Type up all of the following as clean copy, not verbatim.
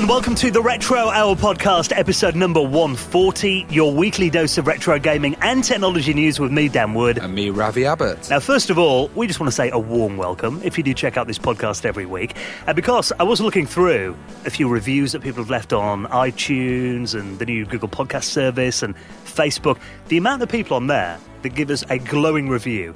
and welcome to the Retro Hour podcast, episode number 140, your weekly dose of retro gaming and technology news with me, Dan Wood. And me, Ravi Abbott. Now, first of all, we just want to say a warm welcome if you do check out this podcast every week. Because I was looking through a few reviews that people have left on iTunes and the new Google Podcast service and Facebook. The amount of people on there that give us a glowing review.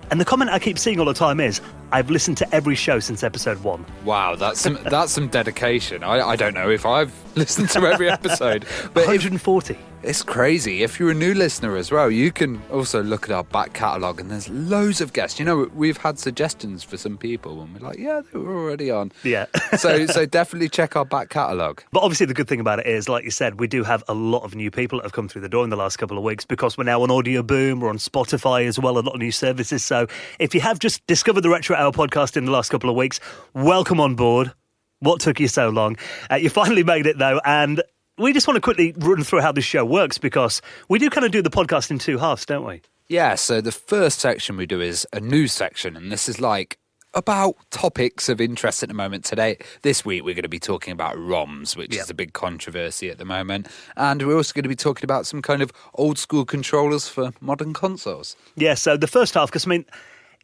And the comment I keep seeing all the time is, I've listened to every show since episode 1. Wow, that's some dedication. I don't know if I've listened to every episode. But 140. It's crazy. If you're a new listener as well, you can also look at our back catalogue, and there's loads of guests. You know, we've had suggestions for some people, and we're like, yeah, they were already on. Yeah. so definitely check our back catalogue. But obviously the good thing about it is, like you said, we do have a lot of new people that have come through the door in the last couple of weeks because we're now on Audio Boom, we're on Spotify as well, a lot of new services. So if you have just discovered the Retro Hour podcast in the last couple of weeks, welcome on board. What took you so long? You finally made it, though, and we just want to quickly run through how this show works because we do kind of do the podcast in two halves, don't we? Yeah, so the first section we do is a news section, and this is like about topics of interest at the moment. This week, we're going to be talking about ROMs, which is a big controversy at the moment. And we're also going to be talking about some kind of old school controllers for modern consoles. Yeah, so the first half, because I mean,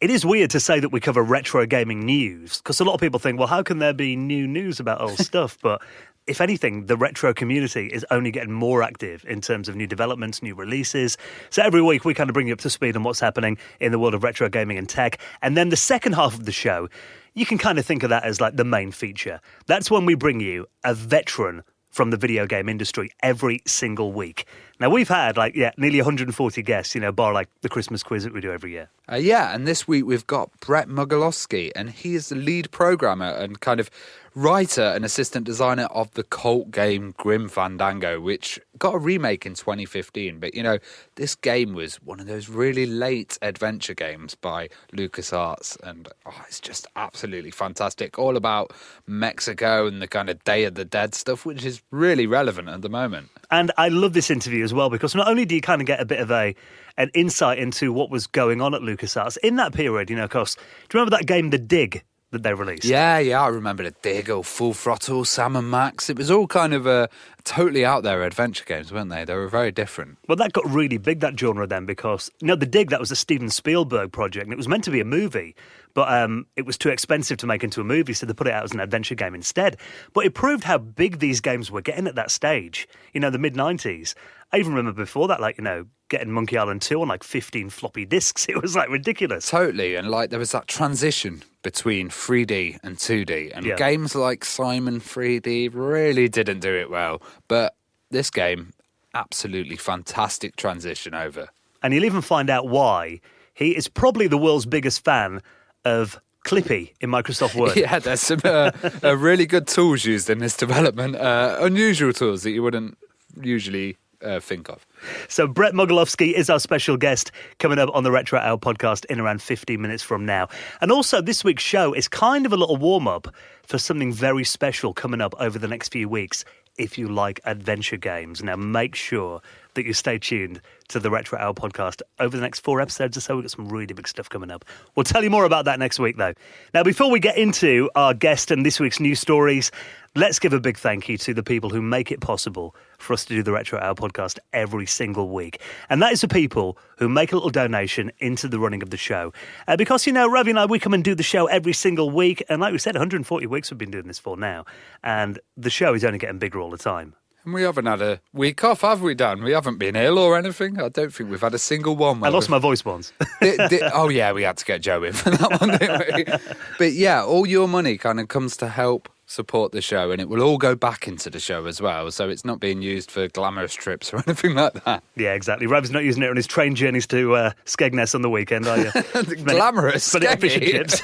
it is weird to say that we cover retro gaming news, because a lot of people think, well, how can there be new news about old stuff? But if anything, the retro community is only getting more active in terms of new developments, new releases. So every week we kind of bring you up to speed on what's happening in the world of retro gaming and tech. And then the second half of the show, you can kind of think of that as like the main feature. That's when we bring you a veteran from the video game industry every single week. Now, we've had, nearly 140 guests, bar like the Christmas quiz that we do every year. And this week we've got Bret Mogilefsky, and he is the lead programmer and kind of writer and assistant designer of the cult game Grim Fandango, which got a remake in 2015. But, this game was one of those really late adventure games by LucasArts, and it's just absolutely fantastic. All about Mexico and the kind of Day of the Dead stuff, which is really relevant at the moment. And I love this interview as well, because not only do you kind of get a bit of an insight into what was going on at LucasArts in that period, of course. Do you remember that game, The Dig, that they released? Yeah, I remember The Dig, or Full Throttle, Sam & Max. It was all kind of totally out there adventure games, weren't they? They were very different. Well, that got really big, that genre then, because, The Dig, that was a Steven Spielberg project, and it was meant to be a movie, but it was too expensive to make into a movie, so they put it out as an adventure game instead. But it proved how big these games were getting at that stage, the mid-90s. I even remember before that, getting Monkey Island 2 on 15 floppy disks. It was ridiculous. Totally, and there was that transition between 3D and 2D, and games like Simon 3D really didn't do it well. But this game, absolutely fantastic transition over. And you'll even find out why. He is probably the world's biggest fan of Clippy in Microsoft Word. Yeah, there's some really good tools used in this development, unusual tools that you wouldn't usually think of. So Bret Mogilefsky is our special guest coming up on the Retro Hour podcast in around 15 minutes from now. And also this week's show is kind of a little warm-up for something very special coming up over the next few weeks if you like adventure games. Now make sure that you stay tuned to the Retro Hour podcast over the next 4 episodes or so. We've got some really big stuff coming up. We'll tell you more about that next week, though. Now, before we get into our guest and this week's news stories, let's give a big thank you to the people who make it possible for us to do the Retro Hour podcast every single week. And that is the people who make a little donation into the running of the show. Because, Ravi and I, we come and do the show every single week. And like we said, 140 weeks we've been doing this for now. And the show is only getting bigger all the time. And we haven't had a week off, have we, Dan? We haven't been ill or anything. I don't think we've had a single one. I lost my voice once. Oh, yeah, we had to get Joe in for that one, didn't we? But yeah, all your money kind of comes to help support the show, and it will all go back into the show as well, so it's not being used for glamorous trips or anything like that. Yeah, exactly. Rav's not using it on his train journeys to Skegness on the weekend, are you? Glamorous trips.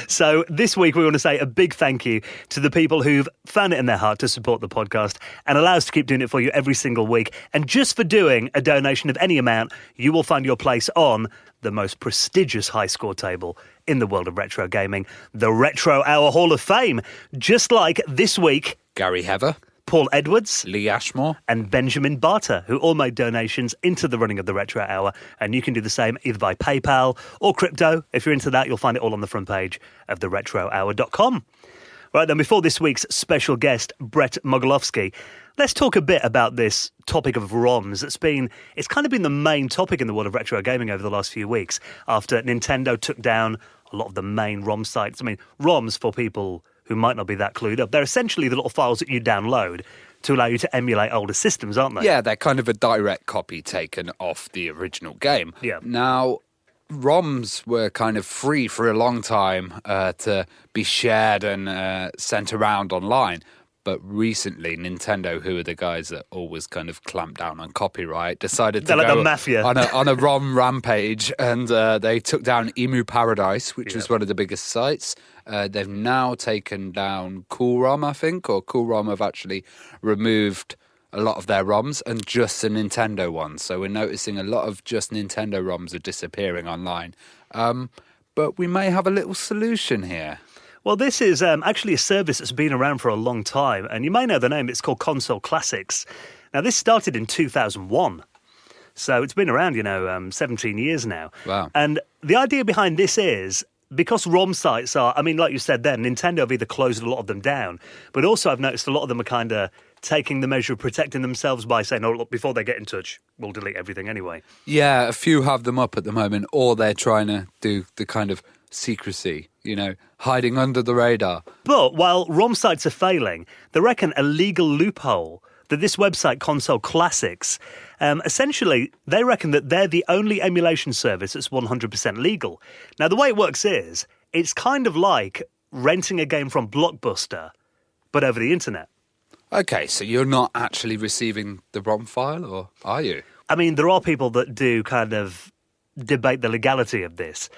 So this week we want to say a big thank you to the people who've found it in their heart to support the podcast and allow us to keep doing it for you every single week. And just for doing a donation of any amount, you will find your place on the most prestigious high score table in the world of retro gaming, the Retro Hour Hall of Fame. Just like this week, Gary Heather, Paul Edwards, Lee Ashmore, and Benjamin Barter, who all made donations into the running of the Retro Hour. And you can do the same either by PayPal or crypto. If you're into that, you'll find it all on the front page of theretrohour.com. Right then, before this week's special guest, Bret Mogilefsky, let's talk a bit about this topic of ROMs. It's kind of been the main topic in the world of retro gaming over the last few weeks after Nintendo took down a lot of the main ROM sites. I mean, ROMs, for people who might not be that clued up, they're essentially the little files that you download to allow you to emulate older systems, aren't they? Yeah, they're kind of a direct copy taken off the original game. Yeah. Now, ROMs were kind of free for a long time to be shared and sent around online. But recently, Nintendo, who are the guys that always kind of clamp down on copyright, decided to They're like go the mafia. on a ROM rampage, and they took down Emu Paradise, which was one of the biggest sites. They've now taken down CoolROM, I think, or CoolROM have actually removed a lot of their ROMs and just the Nintendo ones. So we're noticing a lot of just Nintendo ROMs are disappearing online. But we may have a little solution here. Well, this is actually a service that's been around for a long time, and you may know the name. It's called Console Classics. Now, this started in 2001, so it's been around, 17 years now. Wow. And the idea behind this is, because ROM sites are, I mean, like you said then, Nintendo have either closed a lot of them down, but also I've noticed a lot of them are kind of taking the measure of protecting themselves by saying, oh, look, before they get in touch, we'll delete everything anyway. Yeah, a few have them up at the moment, or they're trying to do the kind of secrecy, hiding under the radar. But while ROM sites are failing, they reckon a legal loophole that this website, Console Classics, essentially, they reckon that they're the only emulation service that's 100% legal. Now, the way it works is, it's kind of like renting a game from Blockbuster, but over the internet. Okay, so you're not actually receiving the ROM file, or are you? I mean, there are people that do kind of debate the legality of this.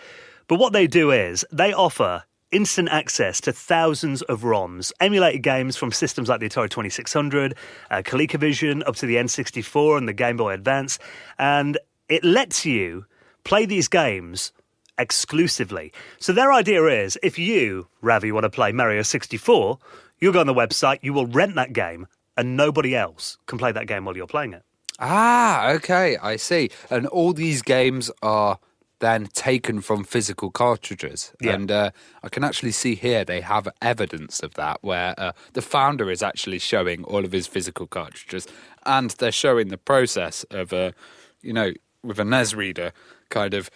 But what they do is they offer instant access to thousands of ROMs, emulated games from systems like the Atari 2600, ColecoVision, up to the N64 and the Game Boy Advance. And it lets you play these games exclusively. So their idea is, if you, Ravi, want to play Mario 64, you'll go on the website, you will rent that game, and nobody else can play that game while you're playing it. Ah, okay, I see. And all these games are then taken from physical cartridges. Yeah. And I can actually see here they have evidence of that, where the founder is actually showing all of his physical cartridges, and they're showing the process of, with a NES reader, kind of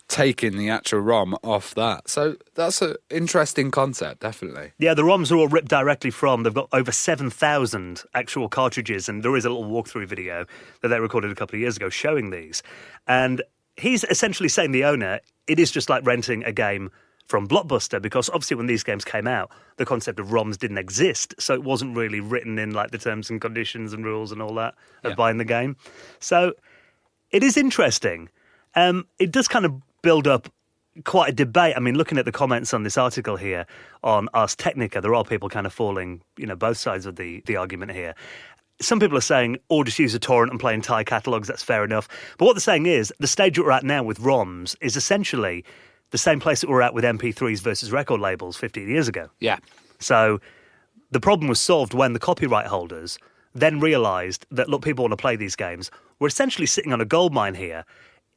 taking the actual ROM off that. So that's an interesting concept, definitely. Yeah, the ROMs are all ripped directly from. They've got over 7,000 actual cartridges, and there is a little walkthrough video that they recorded a couple of years ago showing these. And he's essentially saying, the owner, it is just like renting a game from Blockbuster, because obviously when these games came out, the concept of ROMs didn't exist, so it wasn't really written in like the terms and conditions and rules and all that of buying the game. So it is interesting. It does kind of build up quite a debate. I mean, looking at the comments on this article here on Ars Technica, there are people kind of falling, both sides of the argument here. Some people are saying, or just use a torrent and play entire catalogues, that's fair enough. But what they're saying is, the stage that we're at now with ROMs is essentially the same place that we're at with MP3s versus record labels 15 years ago. Yeah. So the problem was solved when the copyright holders then realised that, look, people want to play these games. We're essentially sitting on a goldmine here.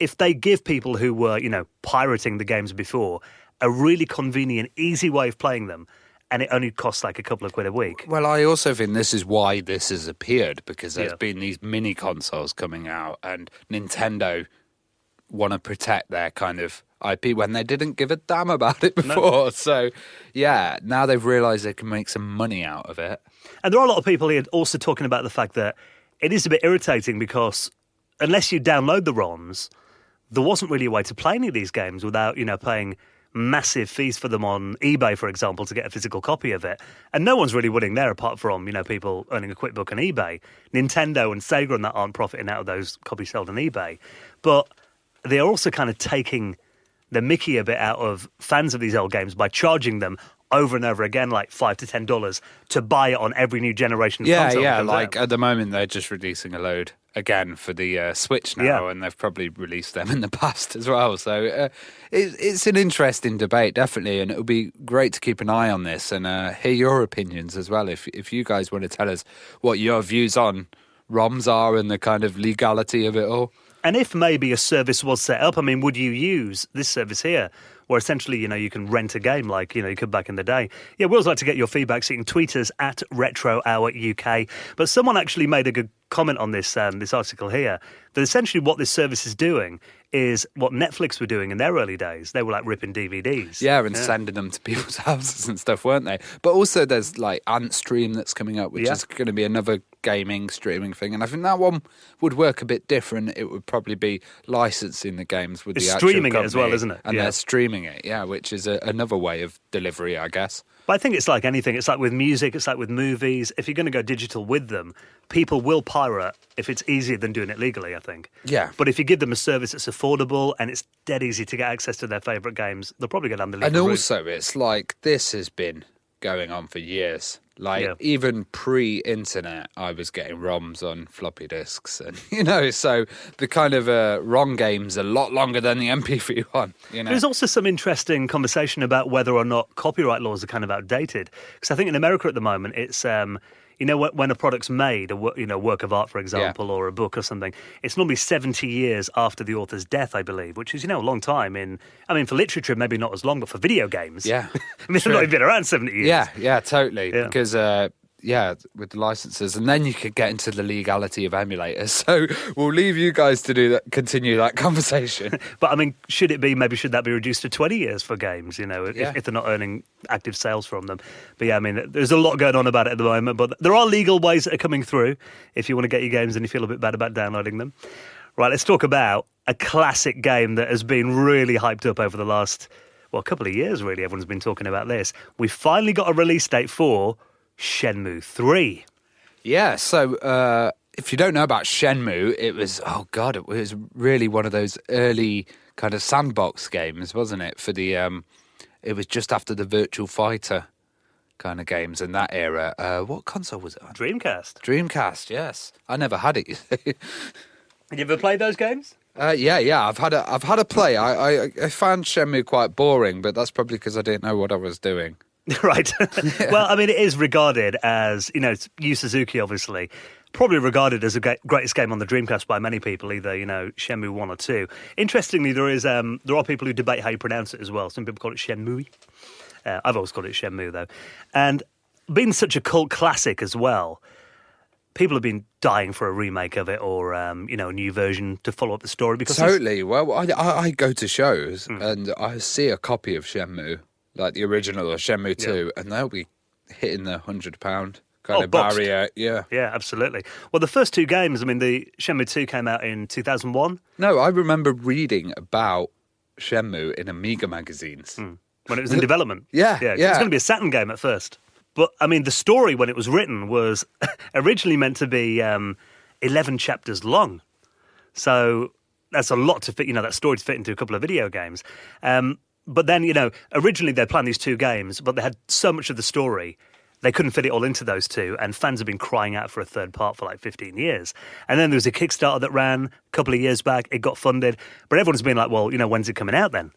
If they give people who were, pirating the games before a really convenient, easy way of playing them, and it only costs like a couple of quid a week. Well, I also think this is why this has appeared, because there's been these mini consoles coming out, and Nintendo want to protect their kind of IP when they didn't give a damn about it before. No. So, yeah, now they've realised they can make some money out of it. And there are a lot of people here also talking about the fact that it is a bit irritating because unless you download the ROMs, there wasn't really a way to play any of these games without, paying massive fees for them on eBay, for example, to get a physical copy of it. And no one's really winning there apart from, people earning a quick buck on eBay. Nintendo and Sega and that aren't profiting out of those copies sold on eBay. But they're also kind of taking the mickey a bit out of fans of these old games by charging them over and over again, like $5 to $10 to buy it on every new generation of console. Yeah, like at the moment they're just releasing a load again for the Switch now, and they've probably released them in the past as well. So it's an interesting debate, definitely, and it'll be great to keep an eye on this and hear your opinions as well. If you guys want to tell us what your views on ROMs are and the kind of legality of it all. And if maybe a service was set up, I mean, would you use this service here? Where essentially, you can rent a game like, you could back in the day. Yeah, we always like to get your feedback, so you can tweet us at Retro Hour UK. But someone actually made a good comment on this this article here, that essentially what this service is doing is what Netflix were doing in their early days. They were like ripping DVDs. Yeah, and sending them to people's houses and stuff, weren't they? But also there's like Antstream that's coming up, which is going to be another gaming streaming thing. And I think that one would work a bit different. It would probably be licensing the games with the actual streaming company, it as well, isn't it? And they're streaming it, which is another way of delivery, I guess. But I think it's like anything. It's like with music, it's like with movies. If you're going to go digital with them, people will pirate if it's easier than doing it legally, I think. Yeah. But if you give them a service that's affordable and it's dead easy to get access to their favourite games, they'll probably go down the legal route. And also, it's like this has been going on for years. Like, even pre-internet, I was getting ROMs on floppy disks. And, so the kind of ROM game's a lot longer than the MP3 one, There's also some interesting conversation about whether or not copyright laws are kind of outdated. Because I think in America at the moment, it's... when a product's made, a work of art, for example, or a book or something, it's normally 70 years after the author's death, I believe, which is, a long time. For literature, maybe not as long, but for video games. Yeah. They've not even been around 70 years. Yeah, totally. Yeah. Because, with the licenses, and then you could get into the legality of emulators. So we'll leave you guys to continue that conversation. But, should that be reduced to 20 years for games, if they're not earning active sales from them? But there's a lot going on about it at the moment, but there are legal ways that are coming through if you want to get your games and you feel a bit bad about downloading them. Right, let's talk about a classic game that has been really hyped up over the last, a couple of years, really. Everyone's been talking about this. We finally got a release date for Shenmue 3. Yeah, so if you don't know about Shenmue, it was really one of those early kind of sandbox games, wasn't it? For the it was just after the Virtual Fighter kind of games in that era. What console was it on? Dreamcast, yes. I never had it. Have you ever played those games? Yeah. I've had a play. I found Shenmue quite boring, but that's probably because I didn't know what I was doing. Right. Well, it is regarded as, Yu Suzuki, obviously, probably regarded as the greatest game on the Dreamcast by many people, either, Shenmue 1 or 2. Interestingly, there are people who debate how you pronounce it as well. Some people call it Shenmue. I've always called it Shenmue, though. And being such a cult classic as well, people have been dying for a remake of it or, a new version to follow up the story. Because totally. Well, I go to shows and I see a copy of Shenmue, like the original or Shenmue 2, and they'll be hitting the £100 kind of barrier. Yeah, absolutely. Well, the first two games, the Shenmue 2 came out in 2001. No, I remember reading about Shenmue in Amiga magazines. When it was in development. Yeah. It was going to be a Saturn game at first. But, the story when it was written was originally meant to be 11 chapters long. So that's a lot to fit, that story to fit into a couple of video games. But then, originally they planned these two games, but they had so much of the story, they couldn't fit it all into those two, and fans have been crying out for a third part for like 15 years. And then there was a Kickstarter that ran a couple of years back, it got funded, but everyone's been like, well, when's it coming out then?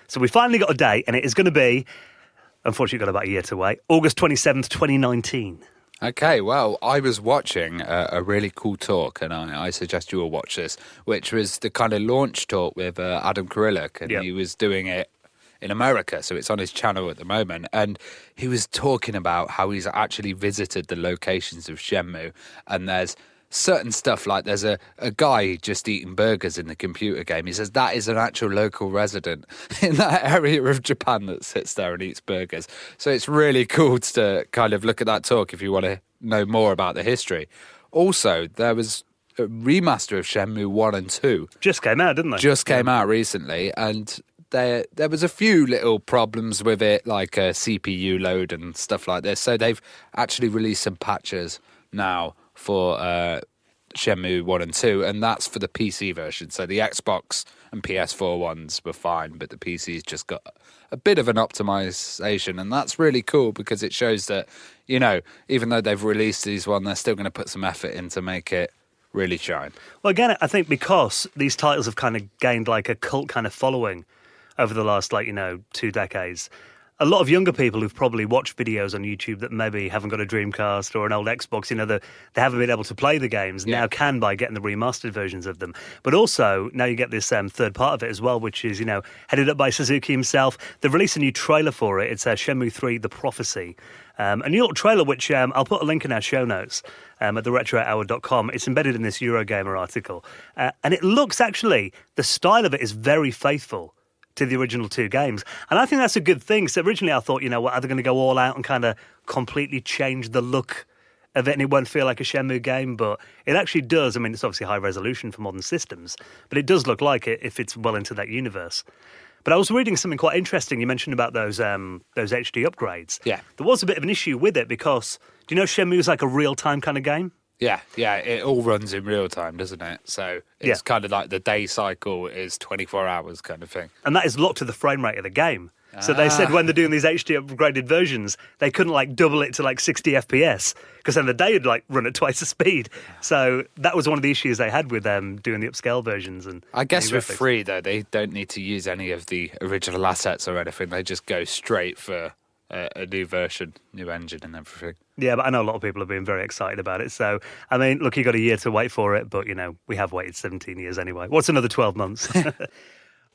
So we finally got a date, and it is going to be, unfortunately, got about a year to wait, August 27th, 2019. Okay, well, I was watching a really cool talk, and I suggest you all watch this, which was the kind of launch talk with Adam Karillik, and he was doing it in America, so it's on his channel at the moment, and he was talking about how he's actually visited the locations of Shenmue, and there's certain stuff, like there's a guy just eating burgers in the computer game. He says that is an actual local resident in that area of Japan that sits there and eats burgers. So it's really cool to kind of look at that talk if you want to know more about the history. Also, there was a remaster of Shenmue 1 and 2. Just came out, didn't they? Just came out recently, and there was a few little problems with it, like a CPU load and stuff like this. So they've actually released some patches now for Shenmue 1 and 2, and that's for the PC version. So the Xbox and PS4 ones were fine, but the PC's just got a bit of an optimization, and that's really cool because it shows that, even though they've released these one, they're still going to put some effort in to make it really shine. Well, again, I think because these titles have kind of gained like a cult kind of following over the last, 2 decades, a lot of younger people who've probably watched videos on YouTube that maybe haven't got a Dreamcast or an old Xbox, they haven't been able to play the games, now can by getting the remastered versions of them. But also, now you get this third part of it as well, which is, headed up by Suzuki himself. They've released a new trailer for it. It's Shenmue 3, The Prophecy. A new little trailer, which I'll put a link in our show notes at theretrohour.com. It's embedded in this Eurogamer article. And it looks, actually, the style of it is very faithful to the original 2 games. And I think that's a good thing. So originally I thought, are they going to go all out and kind of completely change the look of it and it won't feel like a Shenmue game? But it actually does. I mean, it's obviously high resolution for modern systems, but it does look like it if it's well into that universe. But I was reading something quite interesting. You mentioned about those HD upgrades. Yeah. There was a bit of an issue with it because, do you know Shenmue is like a real-time kind of game? Yeah, it all runs in real time, doesn't it? So it's kind of like the day cycle is 24 hours kind of thing. And that is locked to the frame rate of the game. So they said when they're doing these HD upgraded versions, they couldn't double it to 60 FPS because then the day would run at twice the speed. So that was one of the issues they had with doing the upscale versions. And I guess with 3 though, they don't need to use any of the original assets or anything. They just go straight for a new version, new engine and everything. Yeah, but I know a lot of people have been very excited about it. So, I mean, look, you got a year to wait for it, but, we have waited 17 years anyway. What's another 12 months?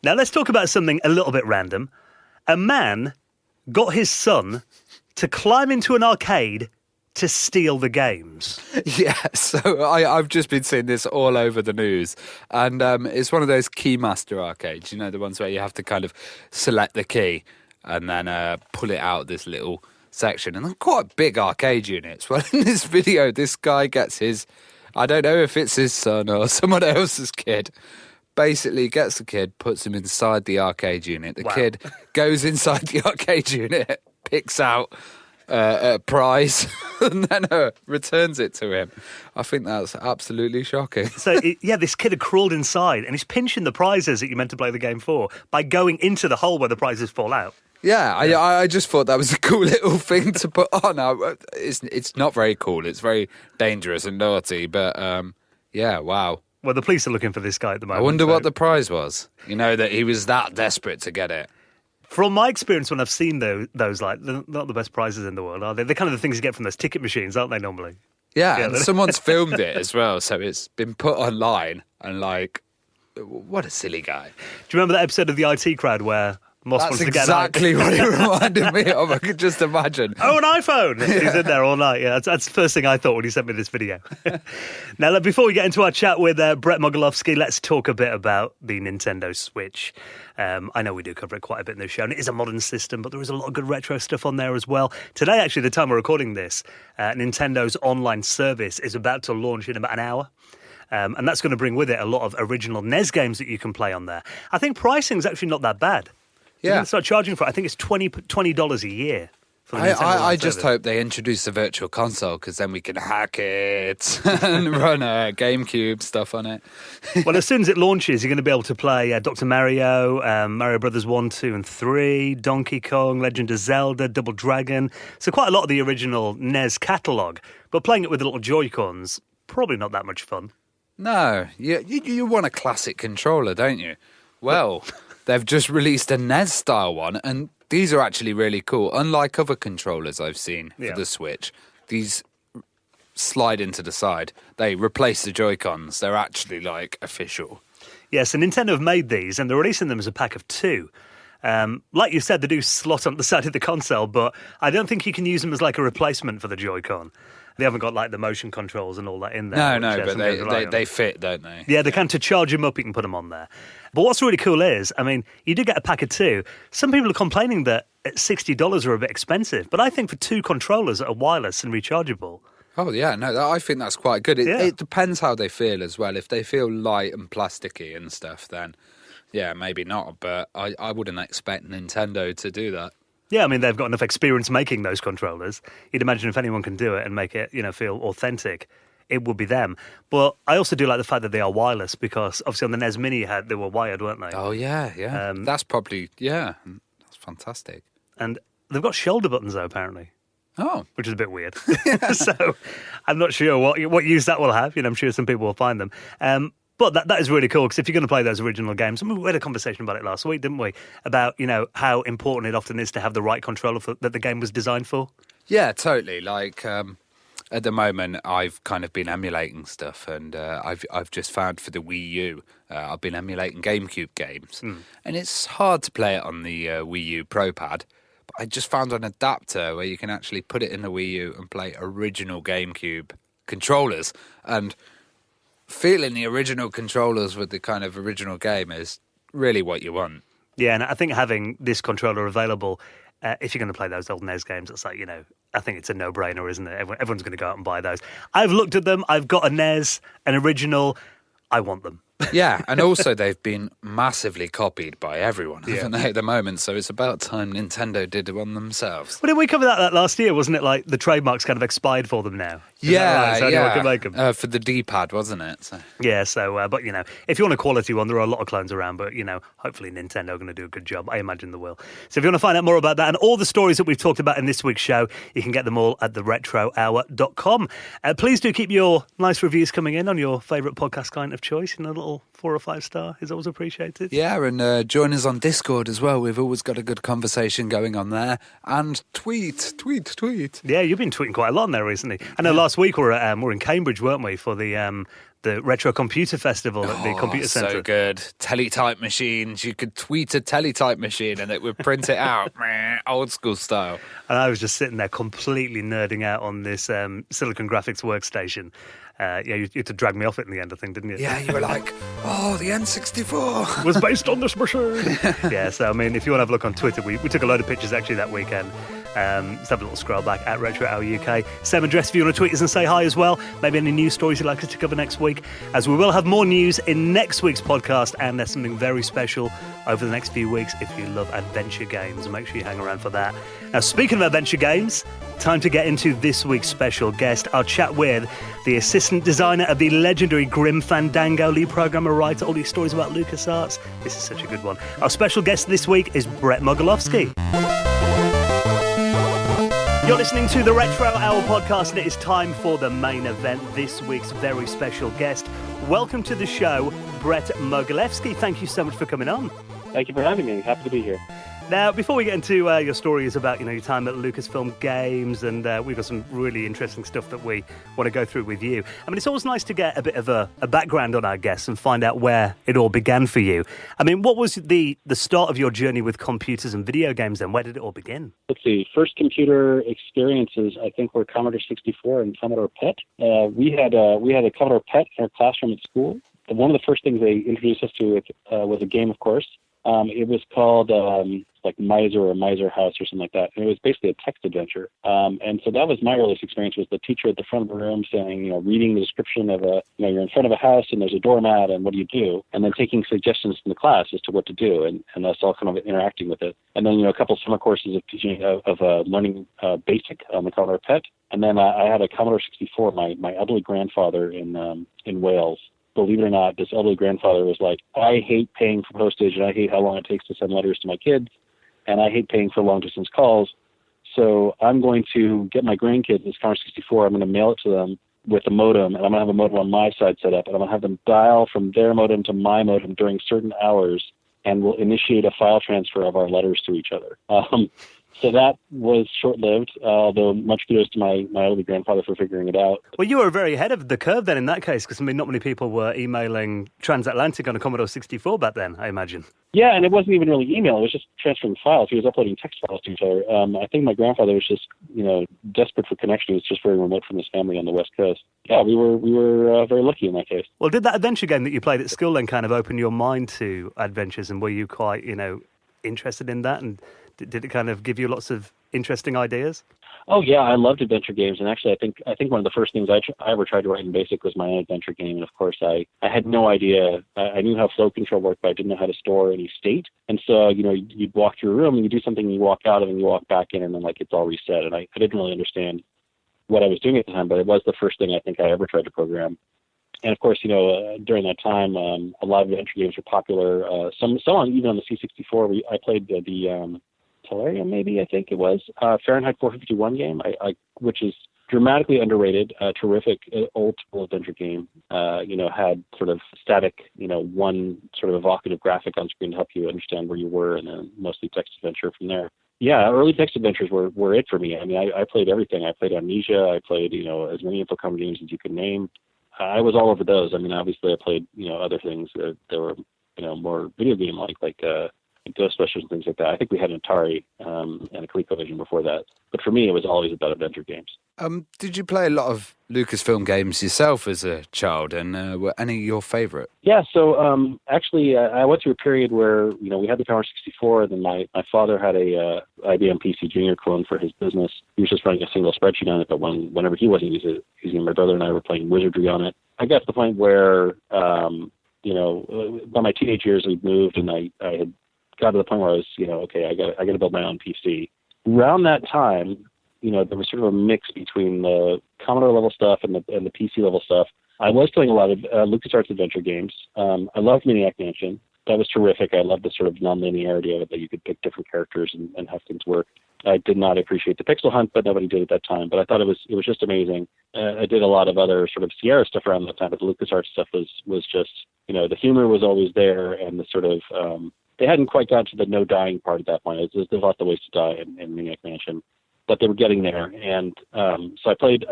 Now, let's talk about something a little bit random. A man got his son to climb into an arcade to steal the games. Yeah, so I've just been seeing this all over the news. And it's one of those Keymaster arcades, the ones where you have to kind of select the key and then pull it out this little section. And they're quite big arcade units. Well, in this video, this guy gets his, I don't know if it's his son or someone else's kid, basically gets the kid, puts him inside the arcade unit. The kid goes inside the arcade unit, picks out a prize, and then returns it to him. I think that's absolutely shocking. So, this kid had crawled inside, and he's pinching the prizes that you're meant to play the game for by going into the hole where the prizes fall out. Yeah, I just thought that was a cool little thing to put on. It's not very cool. It's very dangerous and naughty, but wow. Well, the police are looking for this guy at the moment. I wonder what the prize was. That he was that desperate to get it. From my experience, when I've seen those, they're not the best prizes in the world, are they? They're kind of the things you get from those ticket machines, aren't they, normally? Yeah, and someone's filmed it as well, so it's been put online, and what a silly guy. Do you remember that episode of the IT Crowd where Moss wants to get exactly what it reminded me of. I could just imagine. Oh, an iPhone! He's in there all night. Yeah, that's the first thing I thought when he sent me this video. Now, before we get into our chat with Bret Mogilefsky, let's talk a bit about the Nintendo Switch. I know we do cover it quite a bit in this show, and it is a modern system, but there is a lot of good retro stuff on there as well. Today, actually, the time we're recording this, Nintendo's online service is about to launch in about an hour. And that's going to bring with it a lot of original NES games that you can play on there. I think pricing's actually not that bad. Yeah, start charging for it. I think it's $20 a year. For the I just hope they introduce the virtual console because then we can hack it and run GameCube stuff on it. Well, as soon as it launches, you're going to be able to play Dr. Mario, Mario Brothers 1, 2 and 3, Donkey Kong, Legend of Zelda, Double Dragon. So quite a lot of the original NES catalogue. But playing it with the little Joy-Cons, probably not that much fun. No, you want a classic controller, don't you? Well... They've just released a NES-style one, and these are actually really cool. Unlike other controllers I've seen for the Switch, these slide into the side. They replace the Joy-Cons. They're actually, official. Yes, so Nintendo have made these, and they're releasing them as a pack of 2. Like you said, they do slot on the side of the console, but I don't think you can use them as, a replacement for the Joy-Con. They haven't got, the motion controls and all that in there. No, but they fit, don't they? Yeah, they can. To charge them up, you can put them on there. But what's really cool is, I mean, you do get a pack of 2. Some people are complaining that at $60 are a bit expensive, but I think for 2 controllers that are wireless and rechargeable... Oh, yeah, no, I think that's quite good. It depends how they feel as well. If they feel light and plasticky and stuff, then, yeah, maybe not. But I wouldn't expect Nintendo to do that. Yeah, I mean, they've got enough experience making those controllers. You'd imagine if anyone can do it and make it, feel authentic, it would be them. But I also do like the fact that they are wireless because obviously on the NES Mini they were wired, weren't they? Oh, yeah. That's probably, that's fantastic. And they've got shoulder buttons, though, apparently. Oh. Which is a bit weird. So I'm not sure what use that will have. I'm sure some people will find them. But that is really cool, because if you're going to play those original games, I mean, we had a conversation about it last week, didn't we? About, how important it often is to have the right controller that the game was designed for. Yeah, totally. Like, at the moment, I've kind of been emulating stuff, and I've just found for the Wii U, I've been emulating GameCube games, and it's hard to play it on the Wii U Pro Pad. But I just found an adapter where you can actually put it in the Wii U and play original GameCube controllers, and feeling the original controllers with the kind of original game is really what you want. Yeah, and I think having this controller available, if you're going to play those old NES games, it's like, I think it's a no-brainer, isn't it? Everyone's going to go out and buy those. I've looked at them. I've got a NES, an original. I want them. Yeah, and also they've been massively copied by everyone, haven't they, at the moment? So it's about time Nintendo did one themselves. Well, didn't we cover that last year? Wasn't it like the trademark's kind of expired for them now? Yeah, so anyone can make them? For the D-pad, wasn't it? So. Yeah, so, but, if you want a quality one, there are a lot of clones around, but, hopefully Nintendo are going to do a good job. I imagine they will. So if you want to find out more about that and all the stories that we've talked about in this week's show, you can get them all at theretrohour.com. Please do keep your nice reviews coming in on your favourite podcast client of choice. A little 4 or 5 star is always appreciated. Yeah, and join us on Discord as well. We've always got a good conversation going on there. And tweet. Yeah, you've been tweeting quite a lot on there recently. I know last week we're in Cambridge, weren't we, for the Retro Computer Festival at the Computer Centre. So good. Teletype machines. You could tweet a teletype machine and it would print it out. Old school style. And I was just sitting there completely nerding out on this Silicon Graphics workstation. You had to drag me off it in the end, I think, didn't you? Yeah, you were like, the N64 was based on this machine. Yeah, so, I mean, if you want to have a look on Twitter, we took a load of pictures actually that weekend. Let's have a little scroll back at Retro Hour UK. Same address if you want to tweet us and say hi as well. Maybe any news stories you'd like us to cover next week, as we will have more news in next week's podcast, and there's something very special over the next few weeks if you love adventure games. Make sure you hang around for that. Now, speaking of adventure games, time to get into this week's special guest. I'll chat with the assistant designer of the legendary Grim Fandango, lead programmer, writer, all these stories about LucasArts. This is such a good one. Our special guest this week is Bret Mogilefsky. You're listening to the Retro Hour podcast, and it is time for the main event, this week's very special guest. Welcome to the show, Bret Mogilefsky. Thank you so much for coming on. Thank you for having me. Happy to be here. Now, before we get into your stories about your time at Lucasfilm Games, and we've got some really interesting stuff that we want to go through with you. I mean, it's always nice to get a bit of a background on our guests and find out where it all began for you. I mean, what was the start of your journey with computers and video games then? Where did it all begin? Let's see. First computer experiences, I think, were Commodore 64 and Commodore PET. We had a Commodore PET in our classroom at school. One of the first things they introduced us to was a game, of course. It was called like Miser or Miser House or something like that. And it was basically a text adventure. And so that was my earliest experience, was the teacher at the front of the room saying, reading the description of you're in front of a house and there's a doormat and what do you do? And then taking suggestions from the class as to what to do, and us all kind of interacting with it. And then, a couple summer courses of teaching, of learning BASIC on the Commodore PET. And then I had a Commodore 64, my elderly grandfather in Wales. Believe it or not, this elderly grandfather was like, I hate paying for postage and I hate how long it takes to send letters to my kids, and I hate paying for long-distance calls. So I'm going to get my grandkids this Commodore 64. I'm going to mail it to them with a modem, and I'm going to have a modem on my side set up, and I'm going to have them dial from their modem to my modem during certain hours, and we'll initiate a file transfer of our letters to each other. So that was short-lived, although much kudos to my elderly grandfather for figuring it out. Well, you were very ahead of the curve then in that case, because, not many people were emailing transatlantic on a Commodore 64 back then, I imagine. Yeah, and it wasn't even really email. It was just transferring files. He was uploading text files to each other. I think my grandfather was just, desperate for connection. He was just very remote from his family on the West Coast. Yeah, we were very lucky in that case. Well, did that adventure game that you played at school then kind of open your mind to adventures, and were you quite, interested in that, and did it kind of give you lots of interesting ideas? Oh yeah, I loved adventure games, and actually, I think one of the first things I ever tried to write in BASIC was my own adventure game. And of course, I had no idea. I knew how flow control worked, but I didn't know how to store any state. And so, you'd walk through a room and you do something, and you walk out, and you walk back in, and then it's all reset. And I didn't really understand what I was doing at the time, but it was the first thing I think I ever tried to program. And of course, during that time, a lot of adventure games were popular. Some even on the C64. I played the Polarium, maybe, I think it was, Fahrenheit 451 game, which is dramatically underrated, terrific old school adventure game. Had sort of static, one sort of evocative graphic on screen to help you understand where you were, and then mostly text adventure from there. Yeah, early text adventures were it for me. I mean, I played everything. I played Amnesia. I played, as many Infocom games as you could name. I was all over those. I mean, obviously I played, other things that were, more video game like Ghostbusters and things like that. I think we had an Atari and a ColecoVision before that. But for me, it was always about adventure games. Did you play a lot of Lucasfilm games yourself as a child, and were any your favourite? Yeah, so actually, I went through a period where we had the Commodore 64, and then my father had a IBM PC Junior clone for his business. He was just running a single spreadsheet on it, but whenever he wasn't using it, my brother and I were playing Wizardry on it. I got to the point where, by my teenage years, we'd moved, and I had got to the point where I was, okay, I got to build my own PC. Around that time, there was sort of a mix between the Commodore level stuff and the PC level stuff. I was playing a lot of LucasArts adventure games. I loved Maniac Mansion. That was terrific. I loved the sort of non-linearity of it, that you could pick different characters and have things work. I did not appreciate the pixel hunt, but nobody did at that time. But I thought it was just amazing. I did a lot of other sort of Sierra stuff around that time, but the LucasArts stuff was just, the humor was always there, and the sort of they hadn't quite got to the no dying part at that point. There's lots of ways to die in Maniac Mansion, but they were getting there. And so I played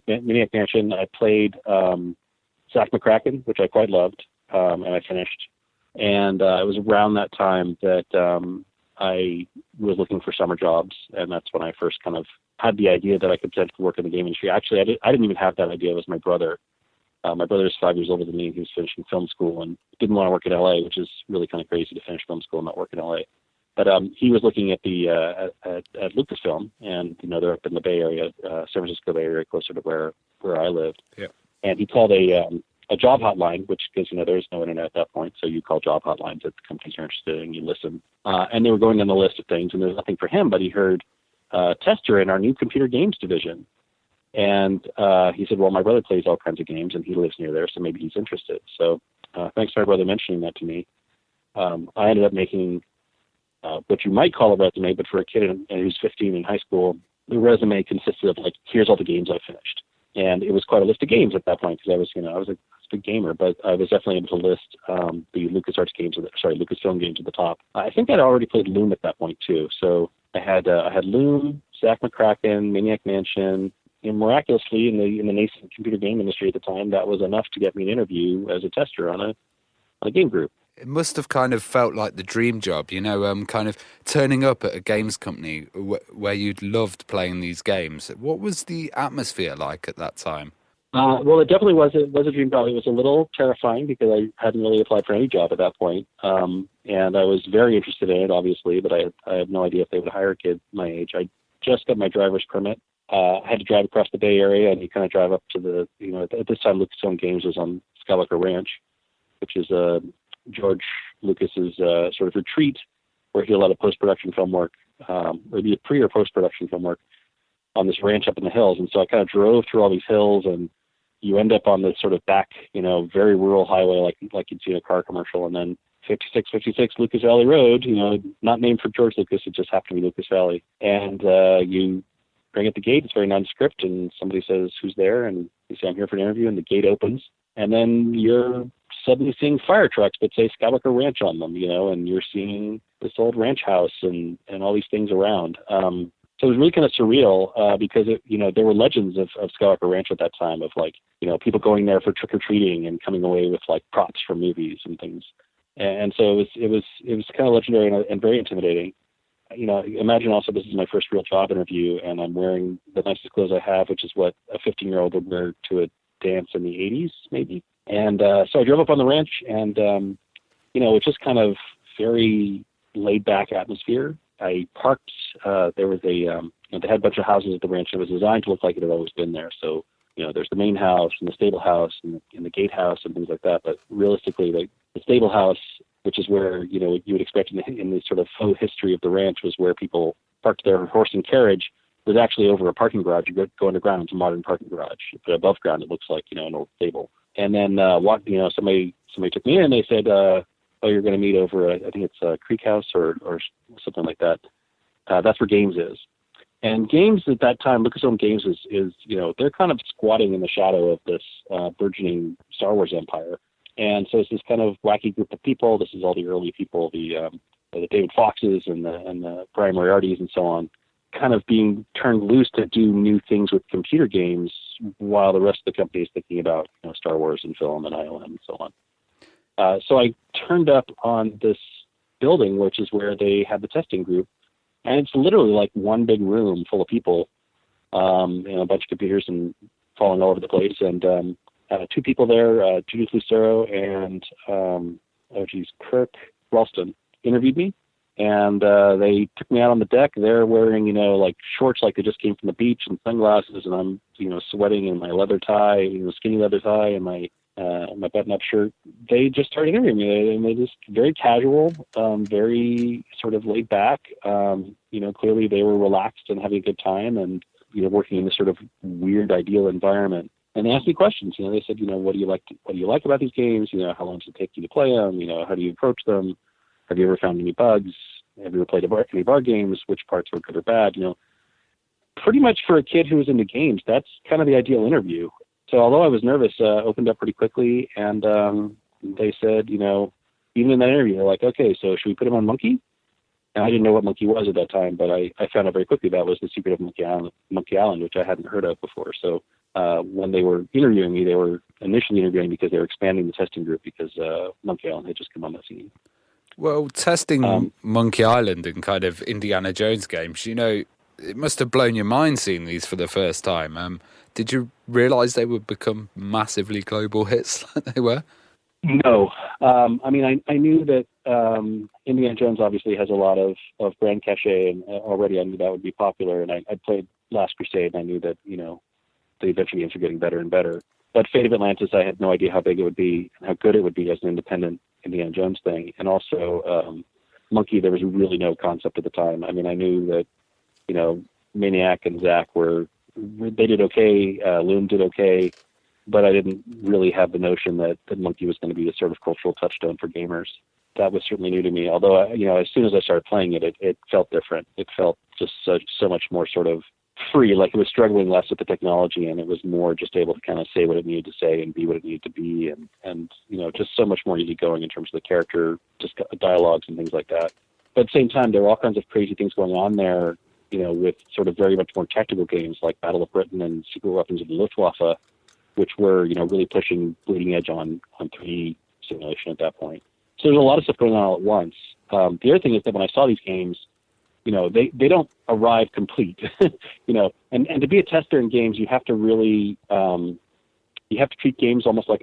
Maniac Mansion. I played Zack McCracken, which I quite loved, and I finished. And it was around that time that I was looking for summer jobs, and that's when I first kind of had the idea that I could potentially work in the game industry. Actually, I didn't even have that idea. It was my brother. My brother is 5 years older than me. He was finishing film school and didn't want to work in LA, which is really kind of crazy to finish film school and not work in LA. But he was looking at at Lucasfilm, and they're up in the Bay Area, San Francisco Bay Area, closer to where I lived. Yeah. And he called a job hotline, which, because there's no internet at that point, so you call job hotlines if the companies are interested, and you listen. And they were going on the list of things, and there was nothing for him, but he heard tester in our new computer games division. And he said, well, my brother plays all kinds of games, and he lives near there, so maybe he's interested. So thanks to my brother mentioning that to me, I ended up making what you might call a resume, but for a kid who's 15 in high school, the resume consisted of, here's all the games I finished. And it was quite a list of games at that point, because I was a big gamer, but I was definitely able to list the Lucasfilm games at the top. I think I'd already played Loom at that point, too. So I had Loom, Zack McCracken, Maniac Mansion. And miraculously, in the nascent computer game industry at the time, that was enough to get me an interview as a tester on a game group. It must have kind of felt like the dream job, kind of turning up at a games company where you'd loved playing these games. What was the atmosphere like at that time? Well, it definitely was a dream job. It was a little terrifying because I hadn't really applied for any job at that point. And I was very interested in it, obviously, but I had no idea if they would hire a kid my age. I just got my driver's permit. I had to drive across the Bay Area, and you kind of drive up to at this time, Lucasfilm Games was on Skywalker Ranch, which is George Lucas's sort of retreat where he did a lot of post-production film work, or the pre- or post-production film work on this ranch up in the hills. And so I kind of drove through all these hills, and you end up on this sort of back, very rural highway like you'd see in a car commercial, and then 5656 Lucas Valley Road, not named for George Lucas, it just happened to be Lucas Valley. And you ring at the gate, it's very nondescript, and somebody says, who's there? And you say, I'm here for an interview, and the gate opens. And then you're suddenly seeing fire trucks that say Skywalker Ranch on them, and you're seeing this old ranch house and all these things around. So it was really kind of surreal because, there were legends of Skywalker Ranch at that time of people going there for trick-or-treating and coming away with props from movies and things. And so it was kind of legendary and very intimidating. Imagine also this is my first real job interview, and I'm wearing the nicest clothes I have, which is what a 15-year-old would wear to a dance in the 80s, maybe. And so I drove up on the ranch, and, it's just kind of very laid-back atmosphere. I parked, there was they had a bunch of houses at the ranch, and it was designed to look like it had always been there. So, there's the main house and the stable house and the gatehouse and things like that. But realistically, the stable house, which is where, you would expect in the sort of faux history of the ranch, was where people parked their horse and carriage, was actually over a parking garage. You go underground, it's a modern parking garage. But above ground, it looks like, an old stable. And then, somebody took me in, and they said, oh, you're going to meet over, I think it's Creek House or something like that. That's where Games is. And games at that time, Lucasfilm Games is they're kind of squatting in the shadow of this burgeoning Star Wars empire. And so it's this kind of wacky group of people. This is all the early people, the David Foxes and the Brian Moriartys and so on, kind of being turned loose to do new things with computer games while the rest of the company is thinking about Star Wars and film and ILM and so on. So I turned up on this building, which is where they had the testing group. And it's literally like one big room full of people, a bunch of computers and falling all over the place. And two people there, Judith Lucero and Kirk Ralston, interviewed me. And they took me out on the deck. They're wearing, like shorts like they just came from the beach and sunglasses. And I'm, sweating in my leather tie, skinny leather tie and my button-up shirt. They just started interviewing me, and they just very casual, very sort of laid back. Clearly they were relaxed and having a good time, and working in this sort of weird, ideal environment. And they asked me questions. They said, what do you like about these games? How long does it take you to play them? How do you approach them? Have you ever found any bugs? Have you ever played any bar games? Which parts were good or bad? Pretty much for a kid who was into games, that's kind of the ideal interview. So although I was nervous, opened up pretty quickly, and they said, even in that interview, they're like, okay, so should we put him on Monkey? And I didn't know what Monkey was at that time, but I found out very quickly that was the secret of Monkey Island, which I hadn't heard of before. So when they were interviewing me, they were initially interviewing because they were expanding the testing group because Monkey Island had just come on the scene. Well, testing Monkey Island and kind of Indiana Jones games, it must have blown your mind seeing these for the first time. Did you realise they would become massively global hits like they were? No. I knew that Indiana Jones obviously has a lot of brand cachet, and already I knew that would be popular. And I played Last Crusade, and I knew that, the adventure games were getting better and better. But Fate of Atlantis, I had no idea how big it would be and how good it would be as an independent Indiana Jones thing. And also Monkey, there was really no concept at the time. I knew that, Maniac and Zach they did okay, Loom did okay, but I didn't really have the notion that Monkey was going to be a sort of cultural touchstone for gamers. That was certainly new to me, although, as soon as I started playing it, it felt different. It felt just so much more sort of free, like it was struggling less with the technology, and it was more just able to kind of say what it needed to say and be what it needed to be, and just so much more easygoing in terms of the character, just dialogues and things like that. But at the same time, there were all kinds of crazy things going on there, with sort of very much more tactical games like Battle of Britain and Secret Weapons of the Luftwaffe, which were, really pushing bleeding edge on 3D simulation at that point. So there's a lot of stuff going on all at once. The other thing is that when I saw these games, they don't arrive complete, and to be a tester in games, you have to really, you have to treat games almost like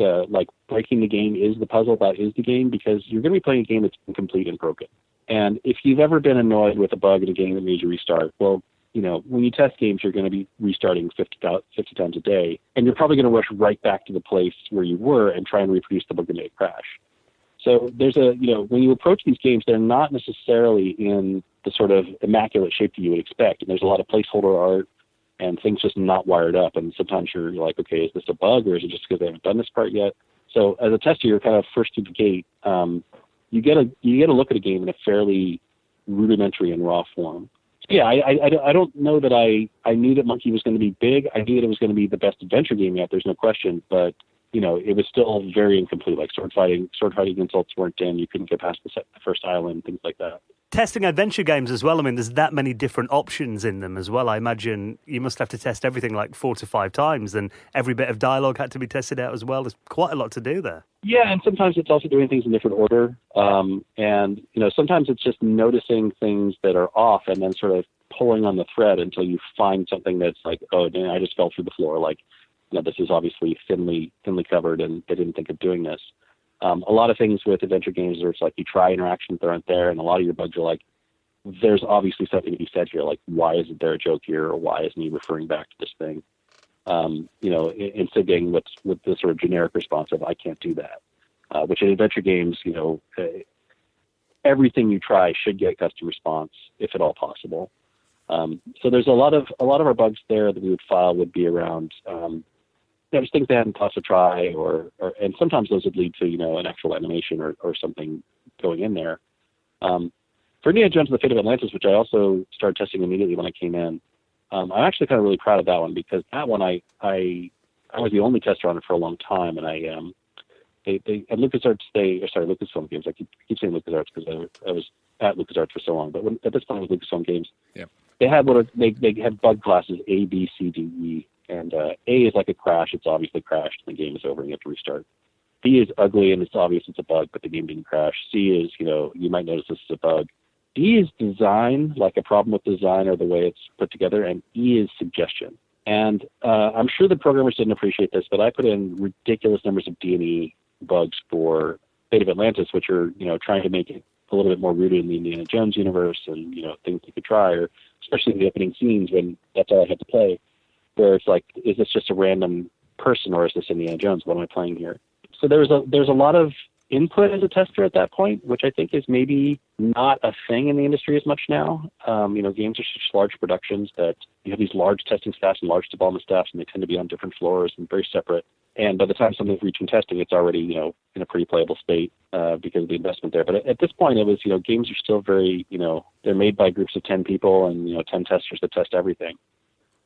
breaking the game is the puzzle, that is the game, because you're going to be playing a game that's incomplete and broken. And if you've ever been annoyed with a bug in a game that made you restart, well, when you test games, you're going to be restarting 50 times a day, and you're probably going to rush right back to the place where you were and try and reproduce the bug that made it crash. So there's when you approach these games, they're not necessarily in the sort of immaculate shape that you would expect. And there's a lot of placeholder art and things just not wired up. And sometimes you're like, okay, is this a bug or is it just because they haven't done this part yet? So as a tester, you're kind of first to the gate. You get a look at a game in a fairly rudimentary and raw form. So yeah, I don't know that I knew that Monkey was going to be big. I knew that it was going to be the best adventure game yet. There's no question, but it was still very incomplete. Like sword fighting insults weren't in. You couldn't get past the first island, things like that. Testing adventure games as well. There's that many different options in them as well. I imagine you must have to test everything like 4 to 5 times, and every bit of dialogue had to be tested out as well. There's quite a lot to do there. Yeah, and sometimes it's also doing things in different order. And sometimes it's just noticing things that are off and then sort of pulling on the thread until you find something that's like, oh, man, I just fell through the floor. Like, this is obviously thinly covered, and they didn't think of doing this. A lot of things with adventure games where it's like you try interactions that aren't there, and a lot of your bugs are like, there's obviously something to be said here. Like, why isn't there a joke here, or why isn't he referring back to this thing? Instead of getting with the sort of generic response of I can't do that, which in adventure games, everything you try should get custom response if at all possible. So there's a lot of our bugs there that we would file would be around. There's things they hadn't thought to try, and sometimes those would lead to, an actual animation or something going in there. For Indiana Jones and the Fate of Atlantis, which I also started testing immediately when I came in, I'm actually kind of really proud of that one, because that one I was the only tester on it for a long time, and they at LucasArts, Lucasfilm Games. I keep saying LucasArts because I was at LucasArts for so long, but at this point it was Lucasfilm Games. Yeah. They had they had bug classes A, B, C, D, E, and A is like a crash. It's obviously crashed, and the game is over, and you have to restart. B is ugly, and it's obvious it's a bug, but the game didn't crash. C is, you might notice this is a bug. D is design, like a problem with design or the way it's put together, and E is suggestion. And I'm sure the programmers didn't appreciate this, but I put in ridiculous numbers of D and E bugs for Fate of Atlantis, which are, trying to make it a little bit more rooted in the Indiana Jones universe and, things you could try, or especially in the opening scenes when that's all I had to play, where it's like, is this just a random person or is this Indiana Jones? What am I playing here? So there's a lot of input as a tester at that point, which I think is maybe not a thing in the industry as much now. Games are such large productions that you have these large testing staffs and large development staffs, and they tend to be on different floors and very separate. And by the time something's reaching testing, it's already, in a pretty playable state because of the investment there. But at this point, it was, games are still very, they're made by groups of 10 people and, 10 testers that test everything.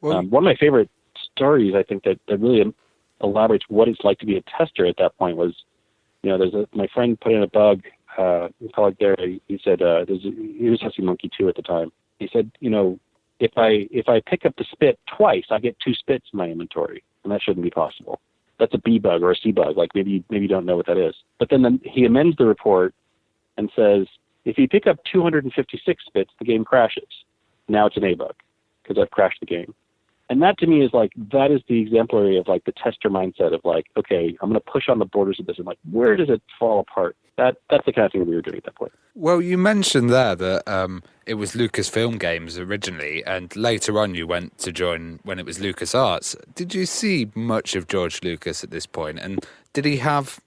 Well, one of my favorite stories, I think, that really elaborates what it's like to be a tester at that point was, my friend put in a bug, a colleague there, he said, he was testing Monkey 2 at the time. He said, if I pick up the spit twice, I get 2 spits in my inventory, and that shouldn't be possible. That's a B bug or a C bug. Like maybe you don't know what that is. But then he amends the report and says, if you pick up 256 spits, the game crashes. Now it's an A bug because I've crashed the game. And that to me is like, that is the exemplary of like the tester mindset of like, okay, I'm going to push on the borders of this and like, where does it fall apart? That's the kind of thing that we were doing at that point. Well, you mentioned there that it was Lucasfilm Games originally, and later on you went to join when it was LucasArts. Did you see much of George Lucas at this point? And did he have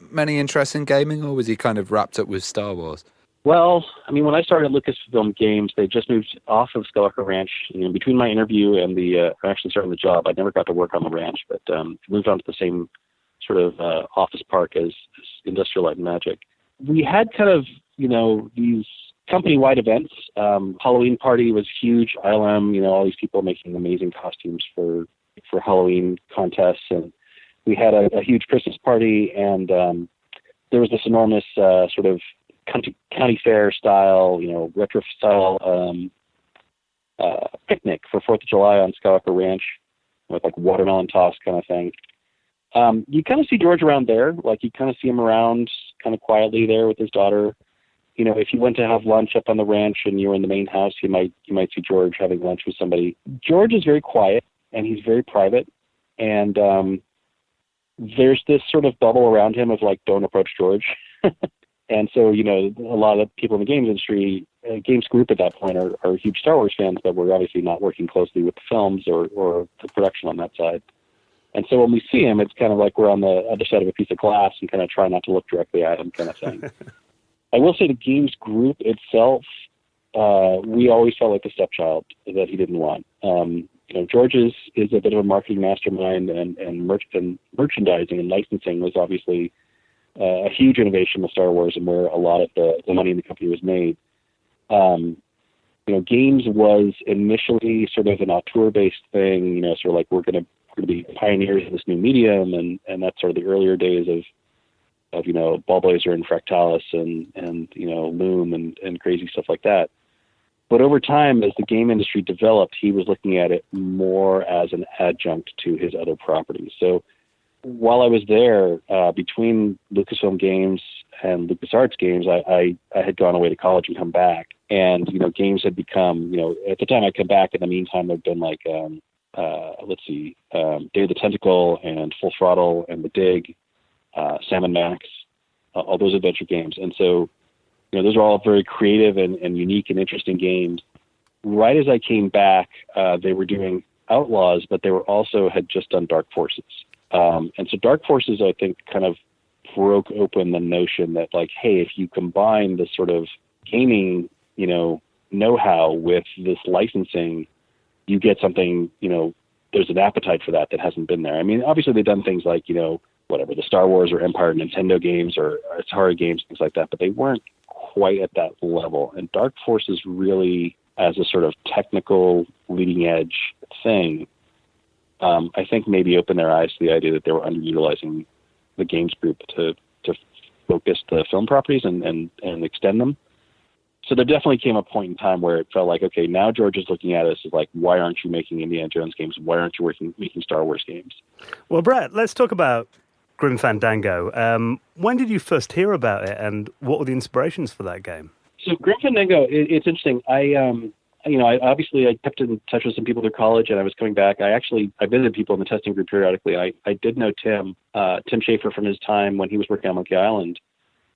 many interests in gaming, or was he kind of wrapped up with Star Wars? Well, I mean, when I started Lucasfilm Games, they just moved off of Skywalker Ranch. Between my interview and actually starting the job, I never got to work on the ranch, but moved on to the same sort of office park as Industrial Light and Magic. We had kind of, these company-wide events. Halloween party was huge. ILM, all these people making amazing costumes for Halloween contests. And we had a huge Christmas party, and there was this enormous sort of county fair style, retro style picnic for 4th of July on Skywalker Ranch with like watermelon toss kind of thing. You kind of see George around there, like you kind of see him around kind of quietly there with his daughter. If you went to have lunch up on the ranch and you were in the main house, you might see George having lunch with somebody. George is very quiet and he's very private, and there's this sort of bubble around him of like, don't approach George. And so, a lot of people in the games industry, games group at that point are huge Star Wars fans, but we're obviously not working closely with the films or the production on that side. And so when we see him, it's kind of like we're on the other side of a piece of glass and kind of try not to look directly at him kind of thing. I will say the games group itself, we always felt like the stepchild that he didn't want. George is a bit of a marketing mastermind, and merchandising and licensing was obviously a huge innovation with Star Wars and where a lot of the money in the company was made. Games was initially sort of an auteur-based thing, sort of like we're going to be pioneers of this new medium, and that's sort of the earlier days of Ballblazer and Fractalis and Loom and crazy stuff like that. But over time, as the game industry developed, he was looking at it more as an adjunct to his other properties. So while I was there, between Lucasfilm Games and LucasArts Games, I had gone away to college and come back. And, games had become, at the time I'd come back, in the meantime, there'd been like, Day of the Tentacle and Full Throttle and The Dig, Sam and Max, all those adventure games. And so, those are all very creative and unique and interesting games. Right as I came back, they were doing Outlaws, but they were also had just done Dark Forces. And so Dark Forces, I think, kind of broke open the notion that, like, hey, if you combine this sort of gaming, know-how with this licensing, you get something, there's an appetite for that hasn't been there. I mean, obviously they've done things like, whatever, the Star Wars or Empire Nintendo games or Atari games, things like that, but they weren't quite at that level. And Dark Forces really as a sort of technical leading edge thing, I think maybe opened their eyes to the idea that they were underutilizing the games group to focus the film properties and extend them. So there definitely came a point in time where it felt like, okay, now George is looking at us as like, why aren't you making Indiana Jones games? Why aren't you making Star Wars games? Well, Bret, let's talk about Grim Fandango. When did you first hear about it, and what were the inspirations for that game? So Grim Fandango, it's interesting. I kept in touch with some people through college, and I was coming back. I visited people in the testing group periodically. I did know Tim Schafer from his time when he was working on Monkey Island,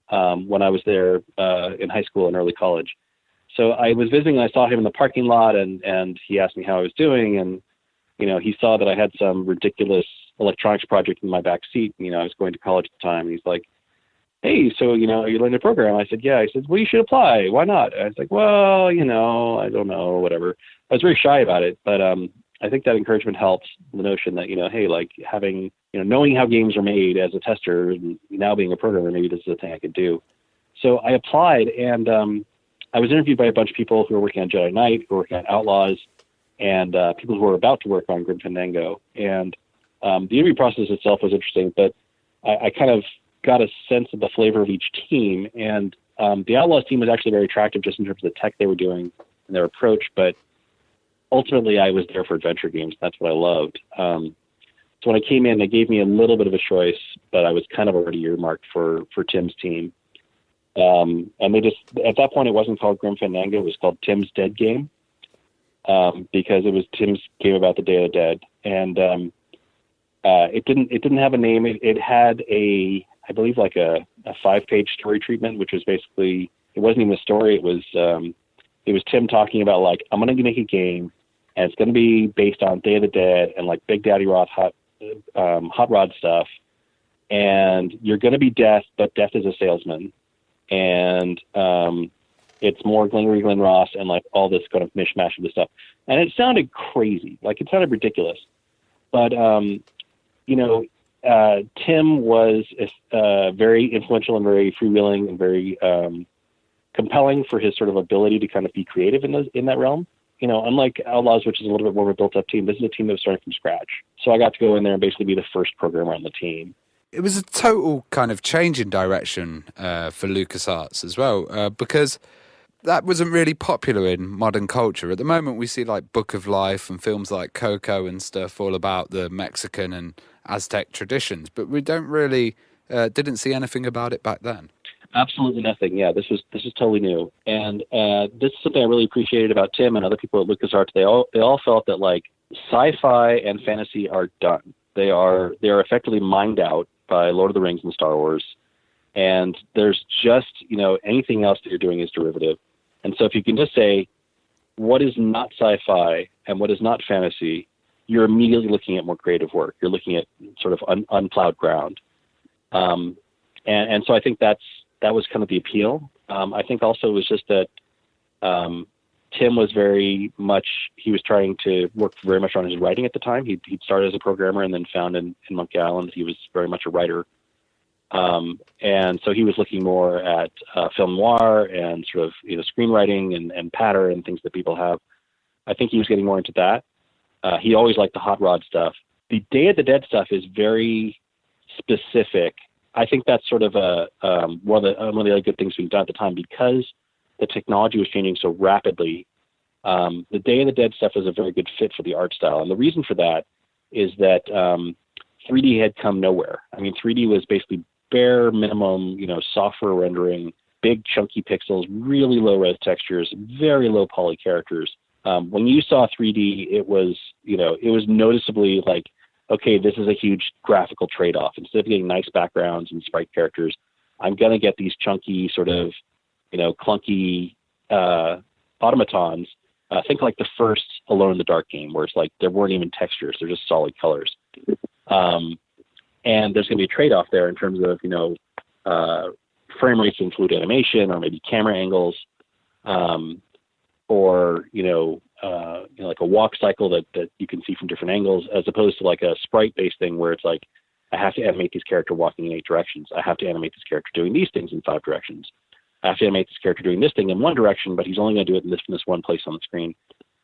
when I was there in high school and early college. So I was visiting, and I saw him in the parking lot, and he asked me how I was doing, and he saw that I had some ridiculous electronics project in my back seat. I was going to college at the time, and he's like, hey, so, you learned the program? I said, yeah. He said, well, you should apply. Why not? I was like, well, I don't know, whatever. I was very shy about it, but I think that encouragement helps, the notion that, hey, like having, knowing how games are made as a tester and now being a programmer, maybe this is a thing I could do. So I applied, and I was interviewed by a bunch of people who were working on Jedi Knight, who were working on Outlaws, and people who were about to work on Grim Fandango. And the interview process itself was interesting, but I kind of got a sense of the flavor of each team. And the Outlaws team was actually very attractive just in terms of the tech they were doing and their approach. But ultimately, I was there for adventure games. That's what I loved. So when I came in, they gave me a little bit of a choice, but I was kind of already earmarked for Tim's team. And they just, at that point, it wasn't called Grim Fandango. It was called Tim's Dead Game, because it was Tim's game about the Day of the Dead. And it didn't have a name. It had I believe like a 5-page story treatment, which was basically, it wasn't even a story. It was Tim talking about like, I'm going to make a game, and it's going to be based on Day of the Dead and like Big Daddy Roth hot rod stuff. And you're going to be Death, but Death is a salesman. And it's more Glenn Ross and like all this kind of mishmash of the stuff. And it sounded crazy. Like it sounded ridiculous. But, Tim was very influential and very freewheeling and very compelling for his sort of ability to kind of be creative in that realm. Unlike Outlaws, which is a little bit more of a built-up team, this is a team that was starting from scratch. So I got to go in there and basically be the first programmer on the team. It was a total kind of change in direction for LucasArts as well, because that wasn't really popular in modern culture. At the moment, we see like Book of Life and films like Coco and stuff all about the Mexican and Aztec traditions, but we don't really didn't see anything about it back then. Absolutely nothing. Yeah, this was totally new, and this is something I really appreciated about Tim and other people at LucasArts. They all felt that like sci-fi and fantasy are done. They are effectively mined out by Lord of the Rings and Star Wars, and there's just anything else that you're doing is derivative. And so if you can just say what is not sci-fi and what is not fantasy, you're immediately looking at more creative work. You're looking at sort of unplowed ground. And so I think that was kind of the appeal. I think also it was just that Tim was he was trying to work very much on his writing at the time. He'd started as a programmer and then found in Monkey Island he was very much a writer. And so he was looking more at film noir and sort of screenwriting and patter and things that people have. I think he was getting more into that. He always liked the hot rod stuff. The Day of the Dead stuff is very specific. I think that's sort of one of the other good things we've done at the time, because the technology was changing so rapidly. The Day of the Dead stuff is a very good fit for the art style. And the reason for that is that 3D had come nowhere. I mean, 3D was basically bare minimum, software rendering, big chunky pixels, really low res textures, very low poly characters. When you saw 3D, it was noticeebly like, okay, this is a huge graphical trade-off. Instead of getting nice backgrounds and sprite characters, I'm going to get these chunky sort of, clunky automatons. Think like the first Alone in the Dark game, where it's like there weren't even textures; they're just solid colors. And there's going to be a trade-off there in terms of frame rates in fluid animation, or maybe camera angles, or like a walk cycle that you can see from different angles, as opposed to like a sprite-based thing where it's like, I have to animate this character walking in 8 directions. I have to animate this character doing these things in 5 directions. I have to animate this character doing this thing in one direction, but he's only going to do it in this one place on the screen.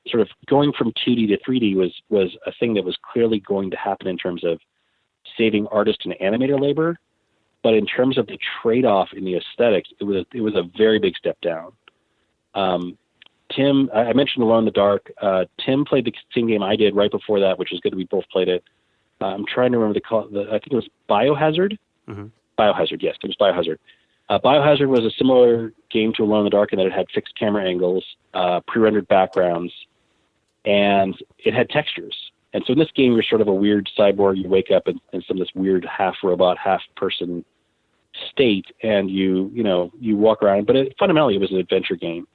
Sort of going from 2D to 3D was a thing that was clearly going to happen in terms of saving artist and animator labor, but in terms of the trade-off in the aesthetics, it was a very big step down. Tim, I mentioned Alone in the Dark. Tim played the same game I did right before that, which is good. We both played it. I'm trying to remember I think it was Biohazard. Mm-hmm. Biohazard, yes, it was Biohazard. Biohazard was a similar game to Alone in the Dark in that it had fixed camera angles, pre-rendered backgrounds, and it had textures. And so in this game, you're sort of a weird cyborg. You wake up in some of this weird half-robot, half-person state, and you walk around. But fundamentally, it was an adventure game.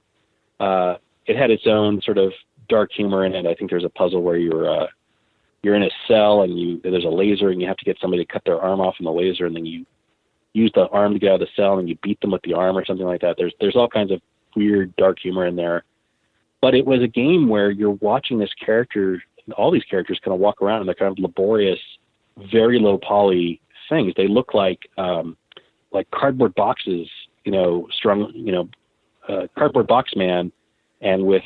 It had its own sort of dark humor in it. I think there's a puzzle where you're in a cell and there's a laser, and you have to get somebody to cut their arm off in the laser, and then you use the arm to get out of the cell, and you beat them with the arm or something like that. There's all kinds of weird dark humor in there. But it was a game where you're watching this character, all these characters kind of walk around in they're kind of laborious, very low poly things. They look like cardboard boxes, strung, cardboard box man, and with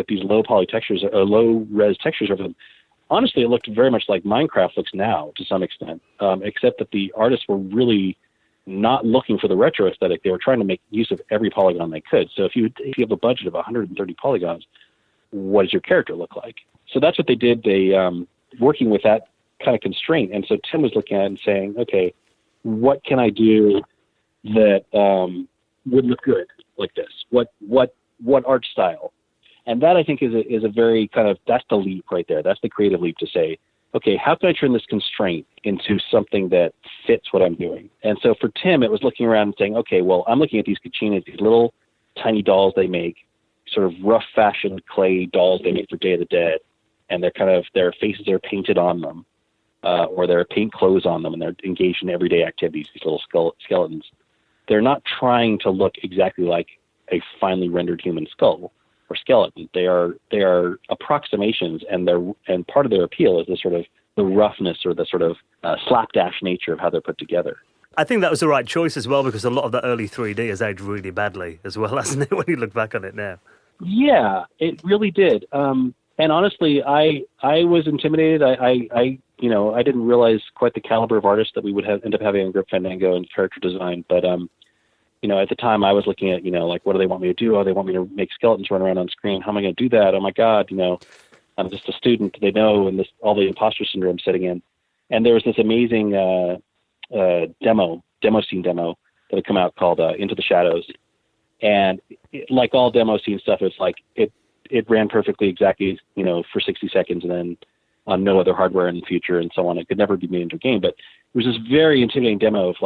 these low poly textures, low res textures over them. Honestly, it looked very much like Minecraft looks now to some extent, except that the artists were really not looking for the retro aesthetic. They were trying to make use of every polygon they could. So if you have a budget of 130 polygons, what does your character look like? So that's what they did. They working with that kind of constraint. And so Tim was looking at it and saying, okay, what can I do that would look good like this? What art style? And that, I think, is a very kind of, that's the leap right there. That's the creative leap to say, okay, how can I turn this constraint into something that fits what I'm doing? And so for Tim, it was looking around and saying, okay, well, I'm looking at these kachinas, these little tiny dolls they make, sort of rough fashioned clay dolls they make for Day of the Dead. And their faces are painted on them, or they're paint clothes on them, and they're engaged in everyday activities, these little skeletons. They're not trying to look exactly like a finely rendered human skull or skeleton. They are approximations, and part of their appeal is the sort of the roughness or the sort of slapdash nature of how they're put together. I think that was the right choice as well, because a lot of the early 3D has aged really badly as well, hasn't it, when you look back on it now? Yeah, it really did. And honestly, I was intimidated. I didn't realize quite the caliber of artists that we would end up having in Grim Fandango and character design. But at the time I was looking at, what do they want me to do? Oh, they want me to make skeletons run around on screen. How am I going to do that? Oh my God, I'm just a student. They know, and all the imposter syndrome setting in. And there was this amazing demo scene demo that had come out called Into the Shadows. And like all demo scene stuff, it's like it ran perfectly exactly, for 60 seconds, and then on no other hardware in the future and so on. It could never be made into a game. But it was this very intimidating demo of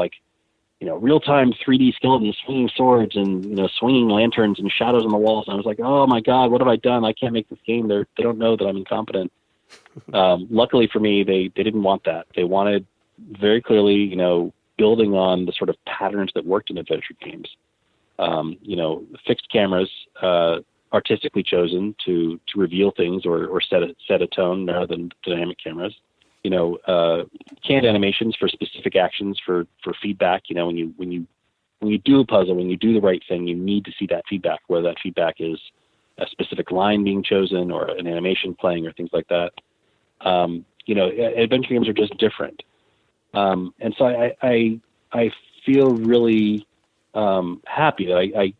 real-time 3D skeletons swinging swords and, swinging lanterns and shadows on the walls. And I was like, oh my God, what have I done? I can't make this game. They don't know that I'm incompetent. Luckily for me, they didn't want that. They wanted very clearly, building on the sort of patterns that worked in adventure games. Fixed cameras, artistically chosen to reveal things or set a tone rather than dynamic cameras. Canned animations for specific actions for feedback. When you do a puzzle, when you do the right thing, you need to see that feedback, whether that feedback is a specific line being chosen or an animation playing or things like that. Adventure games are just different. And so I feel really happy that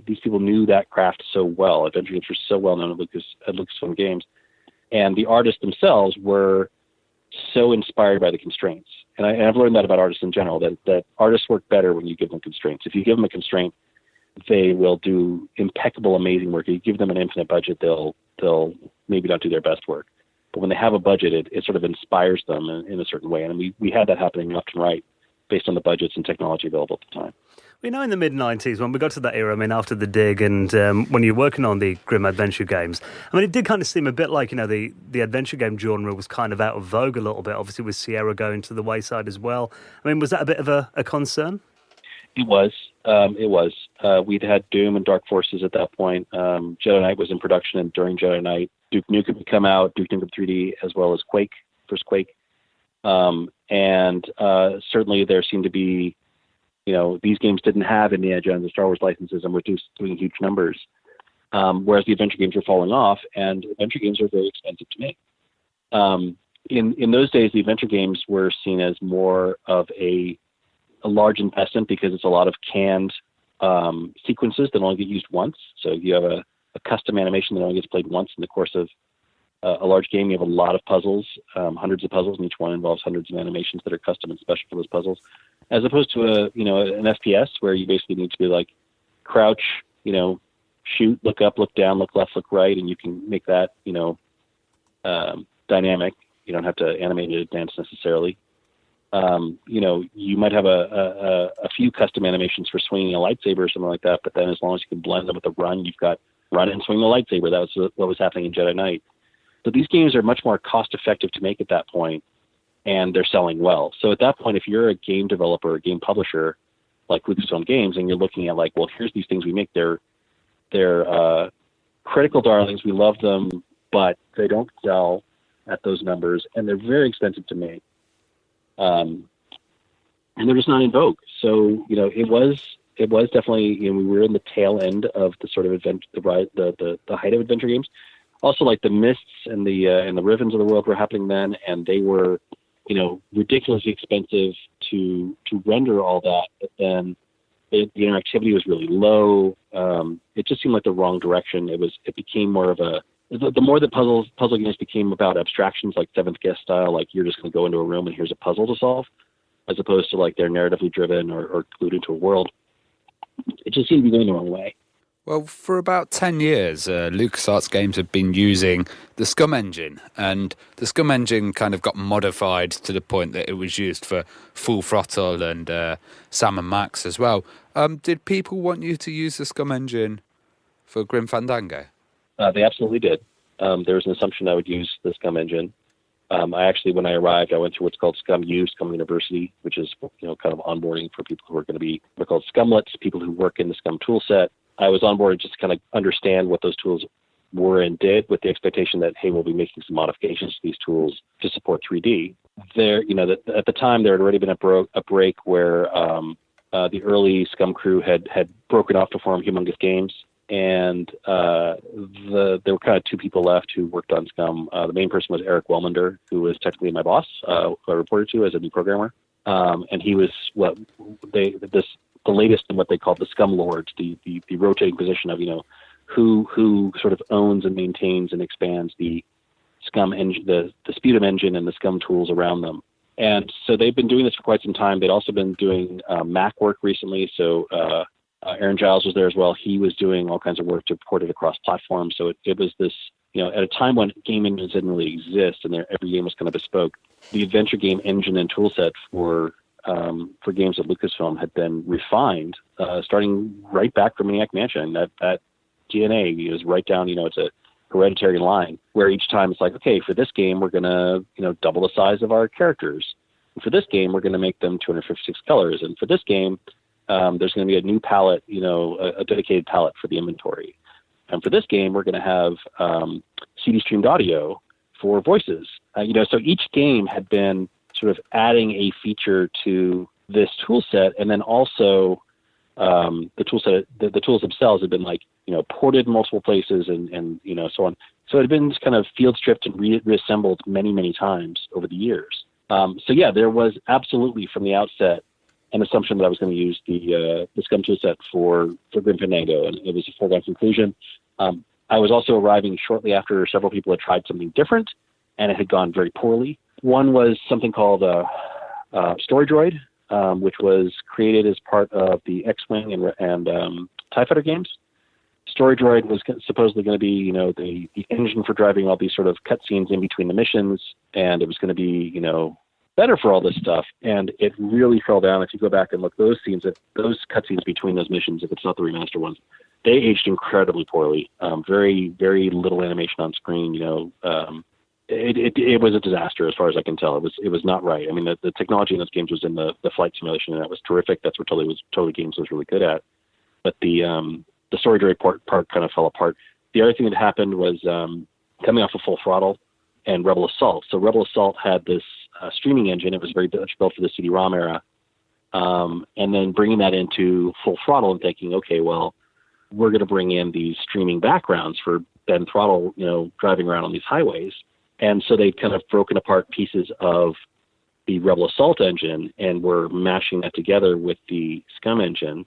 these people knew that craft so well. Adventure games were so well known at Lucasfilm Games, and the artists themselves were so inspired by the constraints. And I've learned that about artists in general, that artists work better when you give them constraints. If you give them a constraint, they will do impeccable, amazing work. If you give them an infinite budget, they'll maybe not do their best work. But when they have a budget, it sort of inspires them in a certain way. And we had that happening left and right based on the budgets and technology available at the time. In the mid-90s, when we got to that era, after The Dig and when you're working on the Grim adventure games, it did kind of seem a bit like, the adventure game genre was kind of out of vogue a little bit, obviously with Sierra going to the wayside as well. Was that a bit of a concern? It was. We'd had Doom and Dark Forces at that point. Jedi Knight was in production, and during Jedi Knight, Duke Nukem had come out, Duke Nukem 3D, as well as Quake, first Quake. And certainly there seemed to be these games didn't have Indiana Jones and Star Wars licenses and were doing huge numbers, whereas the adventure games were falling off, and adventure games are very expensive to make. In those days, the adventure games were seen as more of a large investment because it's a lot of canned sequences that only get used once. So if you have a custom animation that only gets played once in the course of a large game, you have a lot of puzzles, hundreds of puzzles, and each one involves hundreds of animations that are custom and special for those puzzles, as opposed to an FPS where you basically need to be like crouch, shoot, look up, look down, look left, look right, and you can make that, dynamic. You don't have to animate it advance necessarily. You might have a few custom animations for swinging a lightsaber or something like that, but then as long as you can blend them with a run, you've got run and swing the lightsaber. That was what was happening in Jedi Knight. So these games are much more cost effective to make at that point, and they're selling well. So at that point, if you're a game developer, a game publisher, like Lucasfilm Games, and you're looking at like, well, here's these things we make. They're critical darlings. We love them, but they don't sell at those numbers, and they're very expensive to make. And they're just not in vogue. So, it was definitely, we were in the tail end of the sort of the height of adventure games. Also, like the Mists and the Rivens of the world were happening then, and they were, ridiculously expensive to render all that. But then the interactivity was really low. It just seemed like the wrong direction. It became more of the more that puzzle games became about abstractions like Seventh Guest style, like you're just going to go into a room and here's a puzzle to solve, as opposed to like they're narratively driven or glued into a world. It just seemed to be going the wrong way. Well, for about 10 years, LucasArts games have been using the Scum engine, and the Scum engine kind of got modified to the point that it was used for Full Throttle and Sam & Max as well. Did people want you to use the Scum engine for Grim Fandango? They absolutely did. There was an assumption I would use the Scum engine. I actually, when I arrived, I went through what's called Scum University, which is kind of onboarding for people who are going to be, they're called Scumlets, people who work in the Scum tool set. I was onboarded just to kind of understand what those tools were and did, with the expectation that, hey, we'll be making some modifications to these tools to support 3D. There, at the time, there had already been a break where the early Scum crew had broken off to form Humongous Games. And there were kind of two people left who worked on Scum. The main person was Eric Wellmander, who was technically my boss, who I reported to as a new programmer. And he was the latest in what they called the Scum Lords, the rotating position of who sort of owns and maintains and expands the Scum engine, the Sputum engine, and the Scum tools around them. And so they've been doing this for quite some time. They'd also been doing Mac work recently. So Aaron Giles was there as well. He was doing all kinds of work to port it across platforms. So it was this, at a time when game engines didn't really exist and every game was kind of bespoke, the adventure game engine and toolset for games at Lucasfilm had been refined, starting right back from Maniac Mansion. That DNA is right down, it's a hereditary line where each time it's like, okay, for this game, we're going to, double the size of our characters. And for this game, we're going to make them 256 colors. And for this game, there's going to be a new palette, a dedicated palette for the inventory. And for this game, we're going to have CD streamed audio for voices. So each game had been sort of adding a feature to this tool set, and then also the tools themselves had been like ported multiple places and so on. So it had been kind of field stripped and reassembled many times over the years. So yeah, there was absolutely from the outset an assumption that I was going to use the Scum toolset for Grim Fandango, and it was a foregone conclusion. I was also arriving shortly after several people had tried something different, and it had gone very poorly. One was something called Story Droid, which was created as part of the X-Wing and TIE Fighter games. Story Droid was supposedly going to be, the engine for driving all these sort of cutscenes in between the missions, and it was going to be, better for all this stuff. And it really fell down. If you go back and look, those cutscenes between those missions, if it's not the remaster ones, they aged incredibly poorly. Very, very little animation on screen. It was a disaster as far as I can tell. It was not right. I mean, the technology in those games was in the flight simulation, and that was terrific. That's what Totally Games was really good at. But the Story Droid part kind of fell apart. The other thing that happened was coming off of Full Throttle and Rebel Assault. So Rebel Assault had this streaming engine. It was very much built for the CD-ROM era. and then bringing that into Full Throttle and thinking, okay, well, we're going to bring in these streaming backgrounds for Ben Throttle, driving around on these highways. And so they'd kind of broken apart pieces of the Rebel Assault engine and were mashing that together with the Scum engine.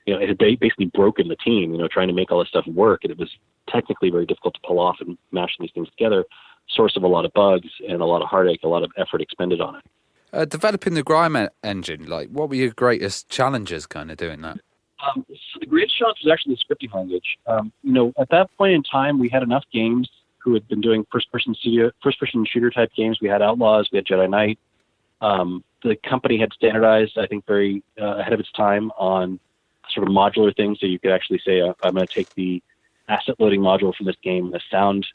It had basically broken the team, trying to make all this stuff work. And it was technically very difficult to pull off and mash these things together. Source of a lot of bugs and a lot of heartache, a lot of effort expended on it. Developing the Grime engine, what were your greatest challenges kind of doing that? So the greatest challenge was actually the scripting language. At that point in time, we had enough games who had been doing first-person shooter type games. We had Outlaws, we had Jedi Knight. The company had standardized, I think, very ahead of its time on sort of modular things. So you could actually say, I'm going to take the asset loading module from this game, the sound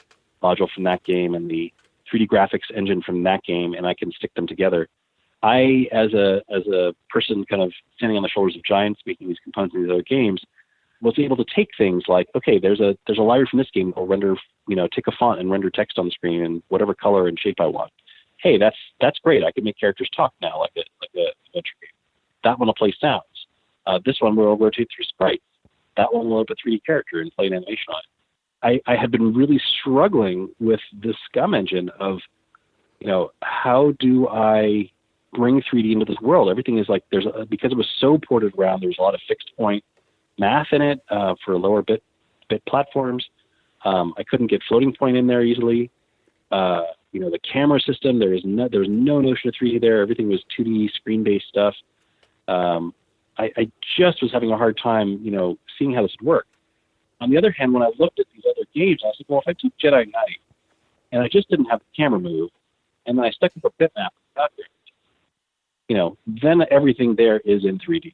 module from that game, and the 3D graphics engine from that game, and I can stick them together. I, as a person kind of standing on the shoulders of giants, making these components of these other games, was able to take things like, okay, there's a library from this game that will render, take a font and render text on the screen in whatever color and shape I want. Hey, that's great. I can make characters talk now, like a adventure game. That one will play sounds. This one will rotate through sprites. That one will load up a 3D character and play an animation on it. I had been really struggling with the Scum engine of, how do I bring 3D into this world? Everything is like because it was so ported around, there's a lot of fixed point math in it for lower bit platforms. I couldn't get floating point in there easily. The camera system, there was no notion of 3D there. Everything was 2D screen-based stuff. I just was having a hard time, seeing how this would work. On the other hand, when I looked at these other games, I said, well, if I took Jedi Knight and I just didn't have the camera move, and then I stuck up a bitmap in the background, then everything there is in 3D.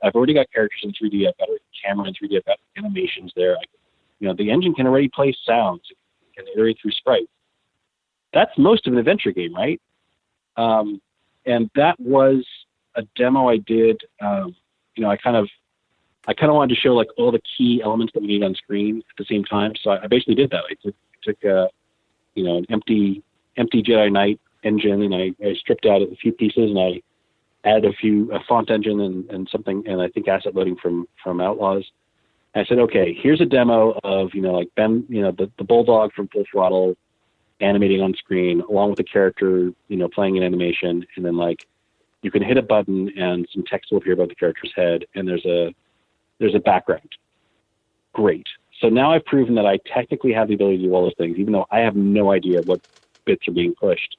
I've already got characters in 3D. I've got a camera in 3D. I've got animations there. The engine can already play sounds. It can iterate through sprites. That's most of an adventure game, right? And that was a demo I did. I kind of wanted to show like all the key elements that we need on screen at the same time. So I basically did that. I took an empty Jedi Knight engine, and I stripped out a few pieces, and I added a font engine and something, and I think asset loading from Outlaws. And I said, okay, here's a demo of Ben, the bulldog from Full Throttle animating on screen along with the character, playing an animation, and then you can hit a button and some text will appear above the character's head, and there's a background. Great. So now I've proven that I technically have the ability to do all those things, even though I have no idea what bits are being pushed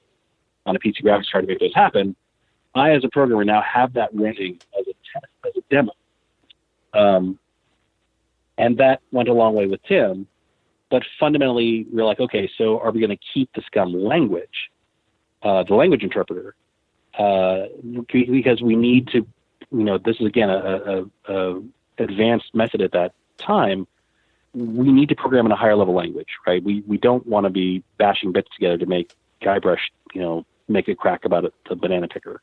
on a PC graphics card to make those happen. I, as a programmer, now have that running as a test, as a demo. And that went a long way with Tim. But fundamentally, we're like, okay, so are we going to keep the Scum language, the language interpreter? Because we need to, this is, again, a advanced method at that time. We need to program in a higher level language, right? We don't want to be bashing bits together to make Guybrush, make a crack about it, the banana picker.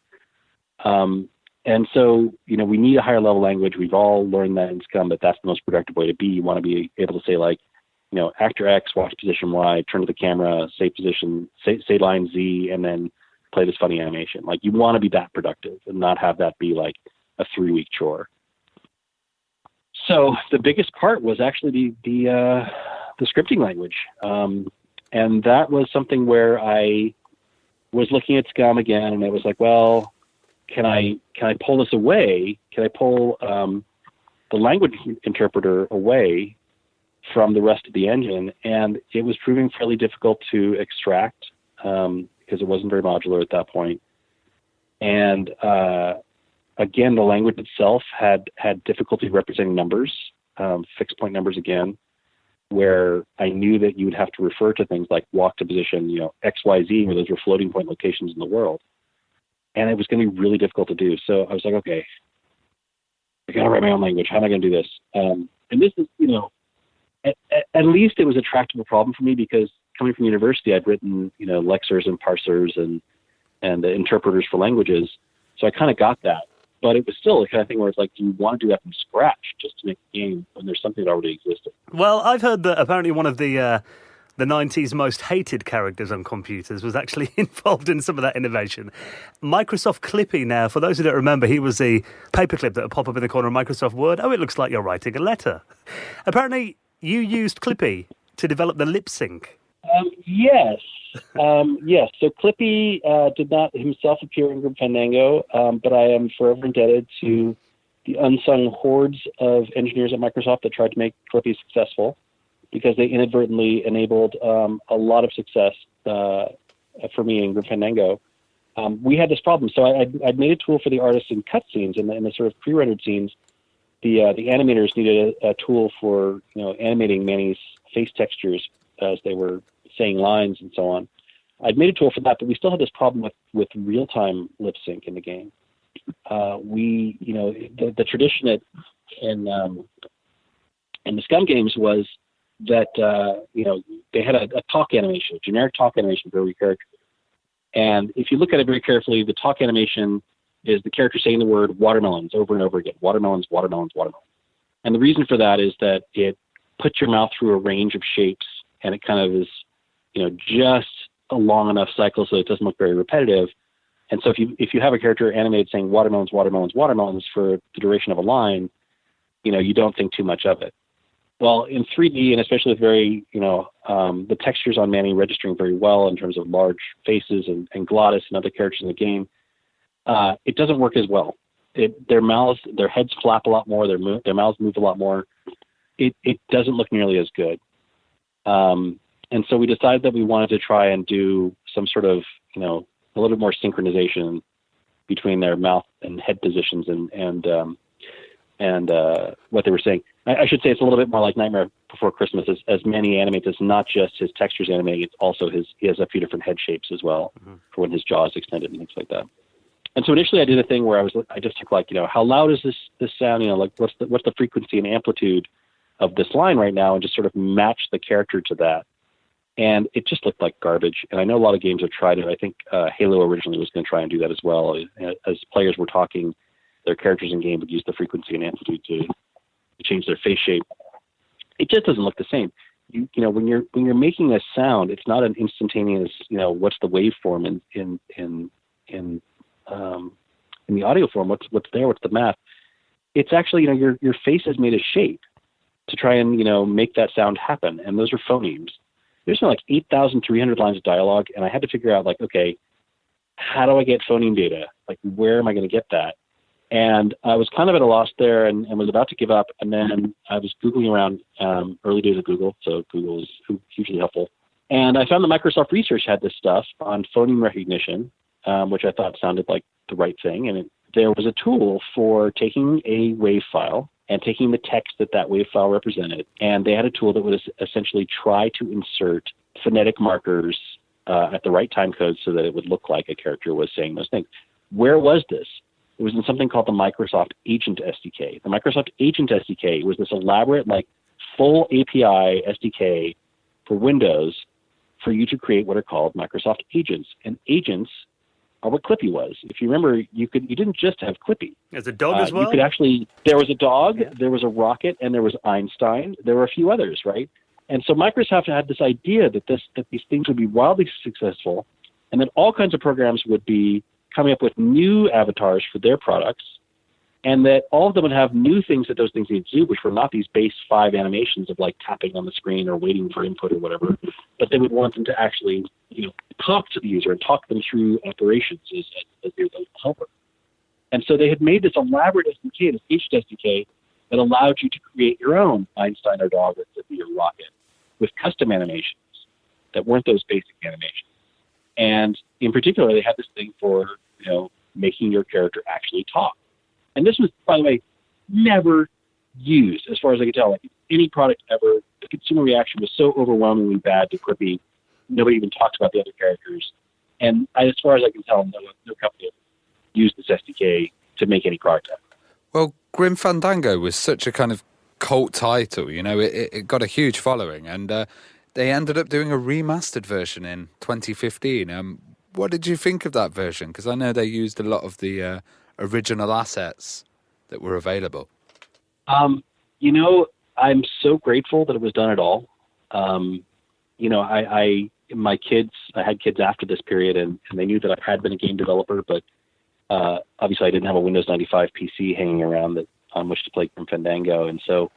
And so, we need a higher level language. We've all learned that in Scum, that that's the most productive way to be. You want to be able to say actor X, watch position Y, turn to the camera, say position, say line Z, and then play this funny animation. You want to be that productive and not have that be a 3-week chore. So the biggest part was actually the scripting language. And that was something where I was looking at Scum again, and it was like, well, can I pull this away? Can I pull the language interpreter away from the rest of the engine? And it was proving fairly difficult to extract because it wasn't very modular at that point. And again, the language itself had difficulty representing numbers, fixed point numbers again, where I knew that you would have to refer to things like walk to position, X, Y, Z, where those were floating point locations in the world. And it was going to be really difficult to do. So I was like, okay, I got to write my own language. How am I going to do this? And this is, at least it was a tractable problem for me, because coming from university, I'd written, lexers and parsers and the interpreters for languages. So I kind of got that. But it was still the kind of thing where it's like, do you want to do that from scratch just to make a game when there's something that already existed? Well, I've heard that apparently one of the the 90s most hated characters on computers, was actually involved in some of that innovation. Microsoft Clippy now, for those who don't remember, he was the paperclip that would pop up in the corner of Microsoft Word. Oh, it looks like you're writing a letter. Apparently, you used Clippy to develop the lip sync. Yes. Yes. So Clippy did not himself appear in Grim Fandango, but I am forever indebted to the unsung hordes of engineers at Microsoft that tried to make Clippy successful, because they inadvertently enabled a lot of success for me in Grim Fandango. We had this problem. So I'd made a tool for the artists in cutscenes, in the sort of pre-rendered scenes. The animators needed a tool for animating Manny's face textures as they were saying lines and so on. I'd made a tool for that, but we still had this problem with real-time lip sync in the game. The tradition in the Scum games was that they had a talk animation, a generic talk animation for every character. And if you look at it very carefully, the talk animation is the character saying the word watermelons over and over again. Watermelons, watermelons, watermelons. And the reason for that is that it puts your mouth through a range of shapes, and it kind of is, just a long enough cycle so it doesn't look very repetitive. And so if you have a character animated saying watermelons, watermelons, watermelons for the duration of a line, you don't think too much of it. Well, in 3D, and especially with the textures on Manny registering very well in terms of large faces and Glottis and other characters in the game, it doesn't work as well. Their heads flap a lot more, their mouths move a lot more. It doesn't look nearly as good. And so we decided that we wanted to try and do some sort of, a little bit more synchronization between their mouth and head positions and what they were saying. I should say it's a little bit more like Nightmare Before Christmas, as Manny animates. It's not just his textures animating; it's also he has a few different head shapes as well for when his jaw is extended and things like that. And so initially, I did a thing where I just took how loud is this sound? What's the frequency and amplitude of this line right now, and just sort of match the character to that. And it just looked like garbage. And I know a lot of games have tried it. I think Halo originally was going to try and do that as well. As players were talking, their characters in game would use the frequency and amplitude to change their face shape. It just doesn't look the same. When you're making a sound, it's not an instantaneous. What's the waveform in the audio form? What's there? What's the math? It's actually your face is made a shape to try and make that sound happen. And those are phonemes. There's 8,300 lines of dialogue, and I had to figure out, okay, how do I get phoneme data? Where am I going to get that? And I was kind of at a loss there and was about to give up. And then I was Googling around, early days of Google, so Google is hugely helpful. And I found that Microsoft Research had this stuff on phoneme recognition, which I thought sounded like the right thing. And there was a tool for taking a WAV file and taking the text that wave file represented. And they had a tool that would essentially try to insert phonetic markers at the right time code so that it would look like a character was saying those things. Where was this? It was in something called the Microsoft Agent SDK. The Microsoft Agent SDK was this elaborate, full API SDK for Windows for you to create what are called Microsoft Agents. And agents are what Clippy was. If you remember, you didn't just have Clippy. There's a dog as well? You could actually, there was a dog, there was a rocket, and there was Einstein. There were a few others, right? And so Microsoft had this idea that these things would be wildly successful, and that all kinds of programs would be coming up with new avatars for their products, and that all of them would have new things that those things need to do, which were not these base 5 animations of tapping on the screen or waiting for input or whatever, but they would want them to actually talk to the user and talk them through operations as their helper. And so they had made this elaborate SDK, this Agent SDK, that allowed you to create your own Einstein or dog or Clippy or rocket with custom animations that weren't those basic animations. And in particular, they had this thing for making your character actually talk. And this was, by the way, never used, as far as I could tell. Any product ever, the consumer reaction was so overwhelmingly bad to Clippy, nobody even talked about the other characters. And as far as I can tell, no company used this SDK to make any product ever. Well, Grim Fandango was such a kind of cult title, it got a huge following, and they ended up doing a remastered version in 2015. What did you think of that version? Because I know they used a lot of the original assets that were available. I'm so grateful that it was done at all. my kids, I had kids after this period, and they knew that I had been a game developer, but obviously I didn't have a Windows 95 PC hanging around on which to play Grim Fandango. And so,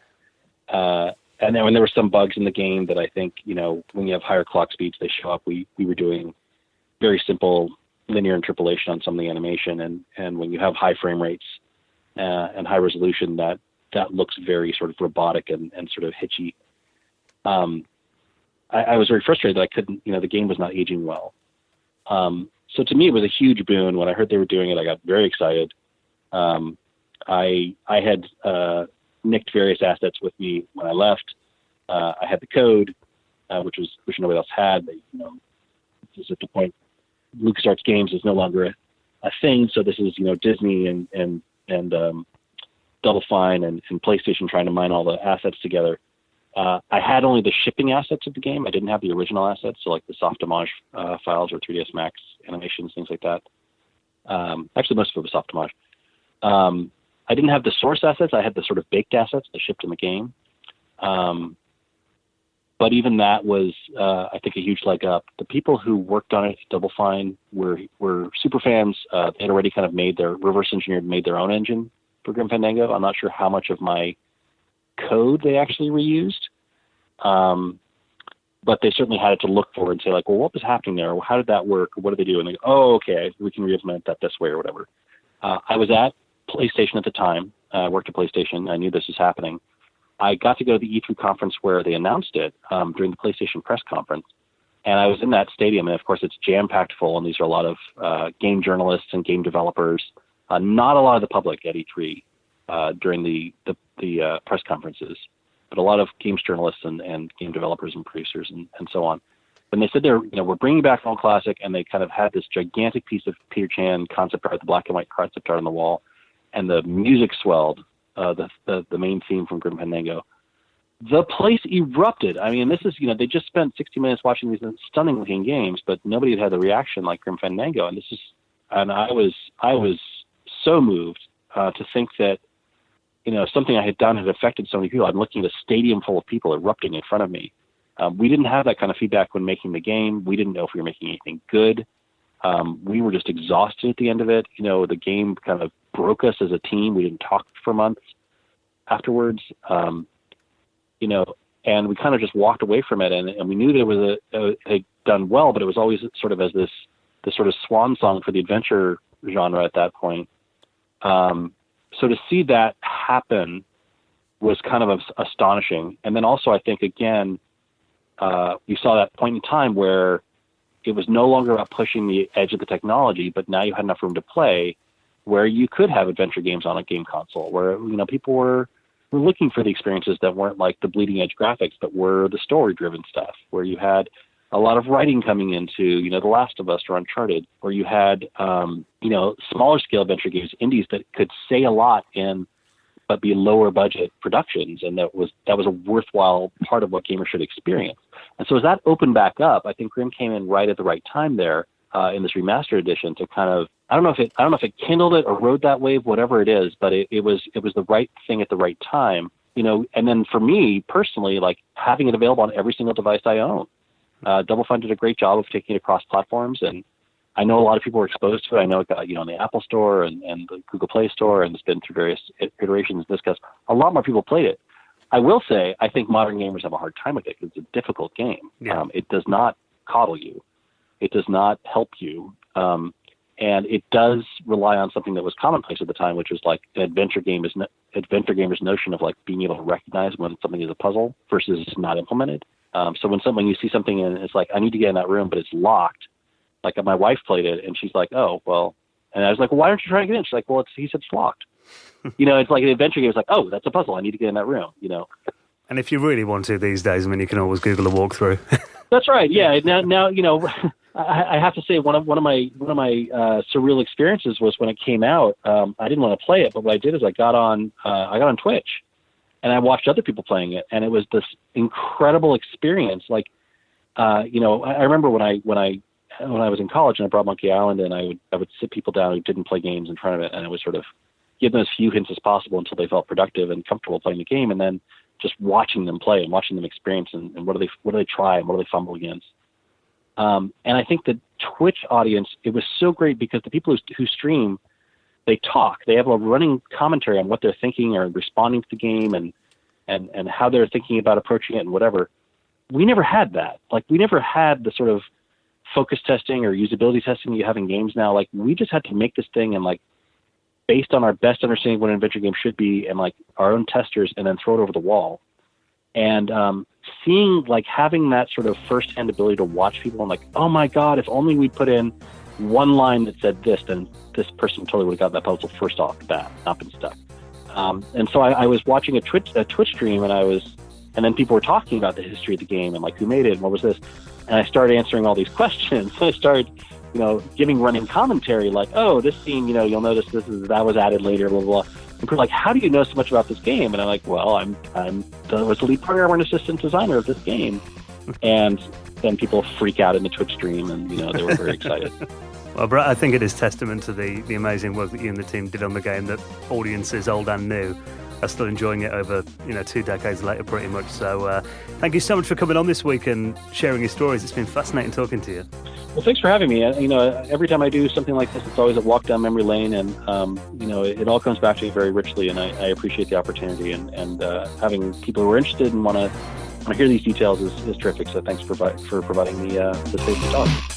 and then when there were some bugs in the game that I think, when you have higher clock speeds, they show up. We were doing very simple linear interpolation on some of the animation. And when you have high frame rates and high resolution, that looks very sort of robotic and sort of hitchy. I was very frustrated that I couldn't, the game was not aging well. So to me, it was a huge boon. When I heard they were doing it, I got very excited. I had nicked various assets with me when I left. I had the code, which nobody else had. But, this is at the point LucasArts Games is no longer a thing. So this is Disney and Double Fine and PlayStation trying to mine all the assets together. I had only the shipping assets of the game. I didn't have the original assets, so like the soft homage files or 3ds Max animations, things like that. Actually, most of it was soft homage. I didn't have the source assets. I had the sort of baked assets that shipped in the game. But even that was, I think, a huge leg up. The people who worked on it, Double Fine, were super fans. They had already kind of made their own engine for Grim Fandango. I'm not sure how much of my code they actually reused, but they certainly had it to look for and say like, well, what was happening there? How did that work? What did they do? And they go, oh, okay, we can re-implement that this way or whatever. I was at PlayStation at the time. I worked at PlayStation. I knew this was happening. I got to go to the E3 conference where they announced it during the PlayStation press conference. And I was in that stadium, and of course it's jam-packed full, and these are a lot of game journalists and game developers, not a lot of the public at E3 during the press conferences, but a lot of games journalists and game developers and producers and so on. When they said we're bringing back All Classic, and they kind of had this gigantic piece of Peter Chan concept art, the black and white concept art on the wall, and the music swelled, the main theme from Grim Fandango. The place erupted. I mean, this is, they just spent 60 minutes watching these stunning looking games, but nobody had the reaction like Grim Fandango. And I was so moved to think that, something I had done had affected so many people. I'm looking at a stadium full of people erupting in front of me. We didn't have that kind of feedback when making the game. We didn't know if we were making anything good. We were just exhausted at the end of it. The game kind of broke us as a team. We didn't talk for months afterwards. And we kind of just walked away from it. And we knew that it was had done well, but it was always sort of as this sort of swan song for the adventure genre at that point. So to see that happen was kind of astonishing. And then also, I think, again, you saw that point in time where it was no longer about pushing the edge of the technology, but now you had enough room to play where you could have adventure games on a game console, where, people were looking for the experiences that weren't like the bleeding edge graphics, but were the story driven stuff, where you had a lot of writing coming into, The Last of Us or Uncharted, where you had, smaller scale adventure games, indies that could say a lot but be lower budget productions. And that was a worthwhile part of what gamers should experience. And so as that opened back up, I think Grim came in right at the right time there in this remastered edition to kind of, I don't know if it kindled it or rode that wave, whatever it is, but it was the right thing at the right time, and then for me personally, like having it available on every single device I own. Double Fine did a great job of taking it across platforms, and I know a lot of people were exposed to it. I know it got, in the Apple Store and the Google Play Store, and it's been through various iterations and discussed. A lot more people played it. I will say, I think modern gamers have a hard time with it because it's a difficult game. Yeah. It does not coddle you. It does not help you. And it does rely on something that was commonplace at the time, which was like an adventure gamer's notion of like being able to recognize when something is a puzzle versus not implemented. So when you see something and it's like, I need to get in that room, but it's locked. Like my wife played it and she's like, oh, well, and I was like, well, why aren't you trying to get in? She's like, well, he said it's locked. It's like an adventure game. It's like, oh, that's a puzzle. I need to get in that room, And if you really want to these days, you can always Google a walkthrough. That's right. Yeah. Now, I have to say one of my surreal experiences was when it came out. I didn't want to play it, but what I did is I got on Twitch, and I watched other people playing it, and it was this incredible experience. Like, I remember when I was in college and I brought Monkey Island, and I would sit people down who didn't play games in front of it, and I would sort of give them as few hints as possible until they felt productive and comfortable playing the game, and then just watching them play and watching them experience and what do they try and what do they fumble against. And I think the Twitch audience, it was so great because the people who stream, they talk. They have a running commentary on what they're thinking or responding to the game and how they're thinking about approaching it and whatever. We never had that. Like, we never had the sort of focus testing or usability testing you have in games now. Like, we just had to make this thing and, like, based on our best understanding of what an adventure game should be and, like, our own testers, and then throw it over the wall. And seeing, like, having that sort of first-hand ability to watch people and, like, oh, my God, if only we put in one line that said this, then this person totally would have got that puzzle first off the bat, not been stuck. And so I was watching a Twitch stream, and then people were talking about the history of the game and, like, who made it and what was this. And I started answering all these questions. So I started, giving running commentary, like, oh, this scene, you'll notice that was added later, blah, blah, blah. And people are like, how do you know so much about this game? And I'm like, well, I was the lead programmer and assistant designer of this game. And then people freak out in the Twitch stream, and, they were very excited. Well, Bret, I think it is testament to the amazing work that you and the team did on the game that audiences, old and new, are still enjoying it over 2 decades later, pretty much. So thank you so much for coming on this week and sharing your stories. It's been fascinating talking to you. Well, thanks for having me. Every time I do something like this, it's always a walk down memory lane, and it all comes back to me very richly, and I appreciate the opportunity, and having people who are interested and want to hear these details is terrific. So thanks for providing the space to talk.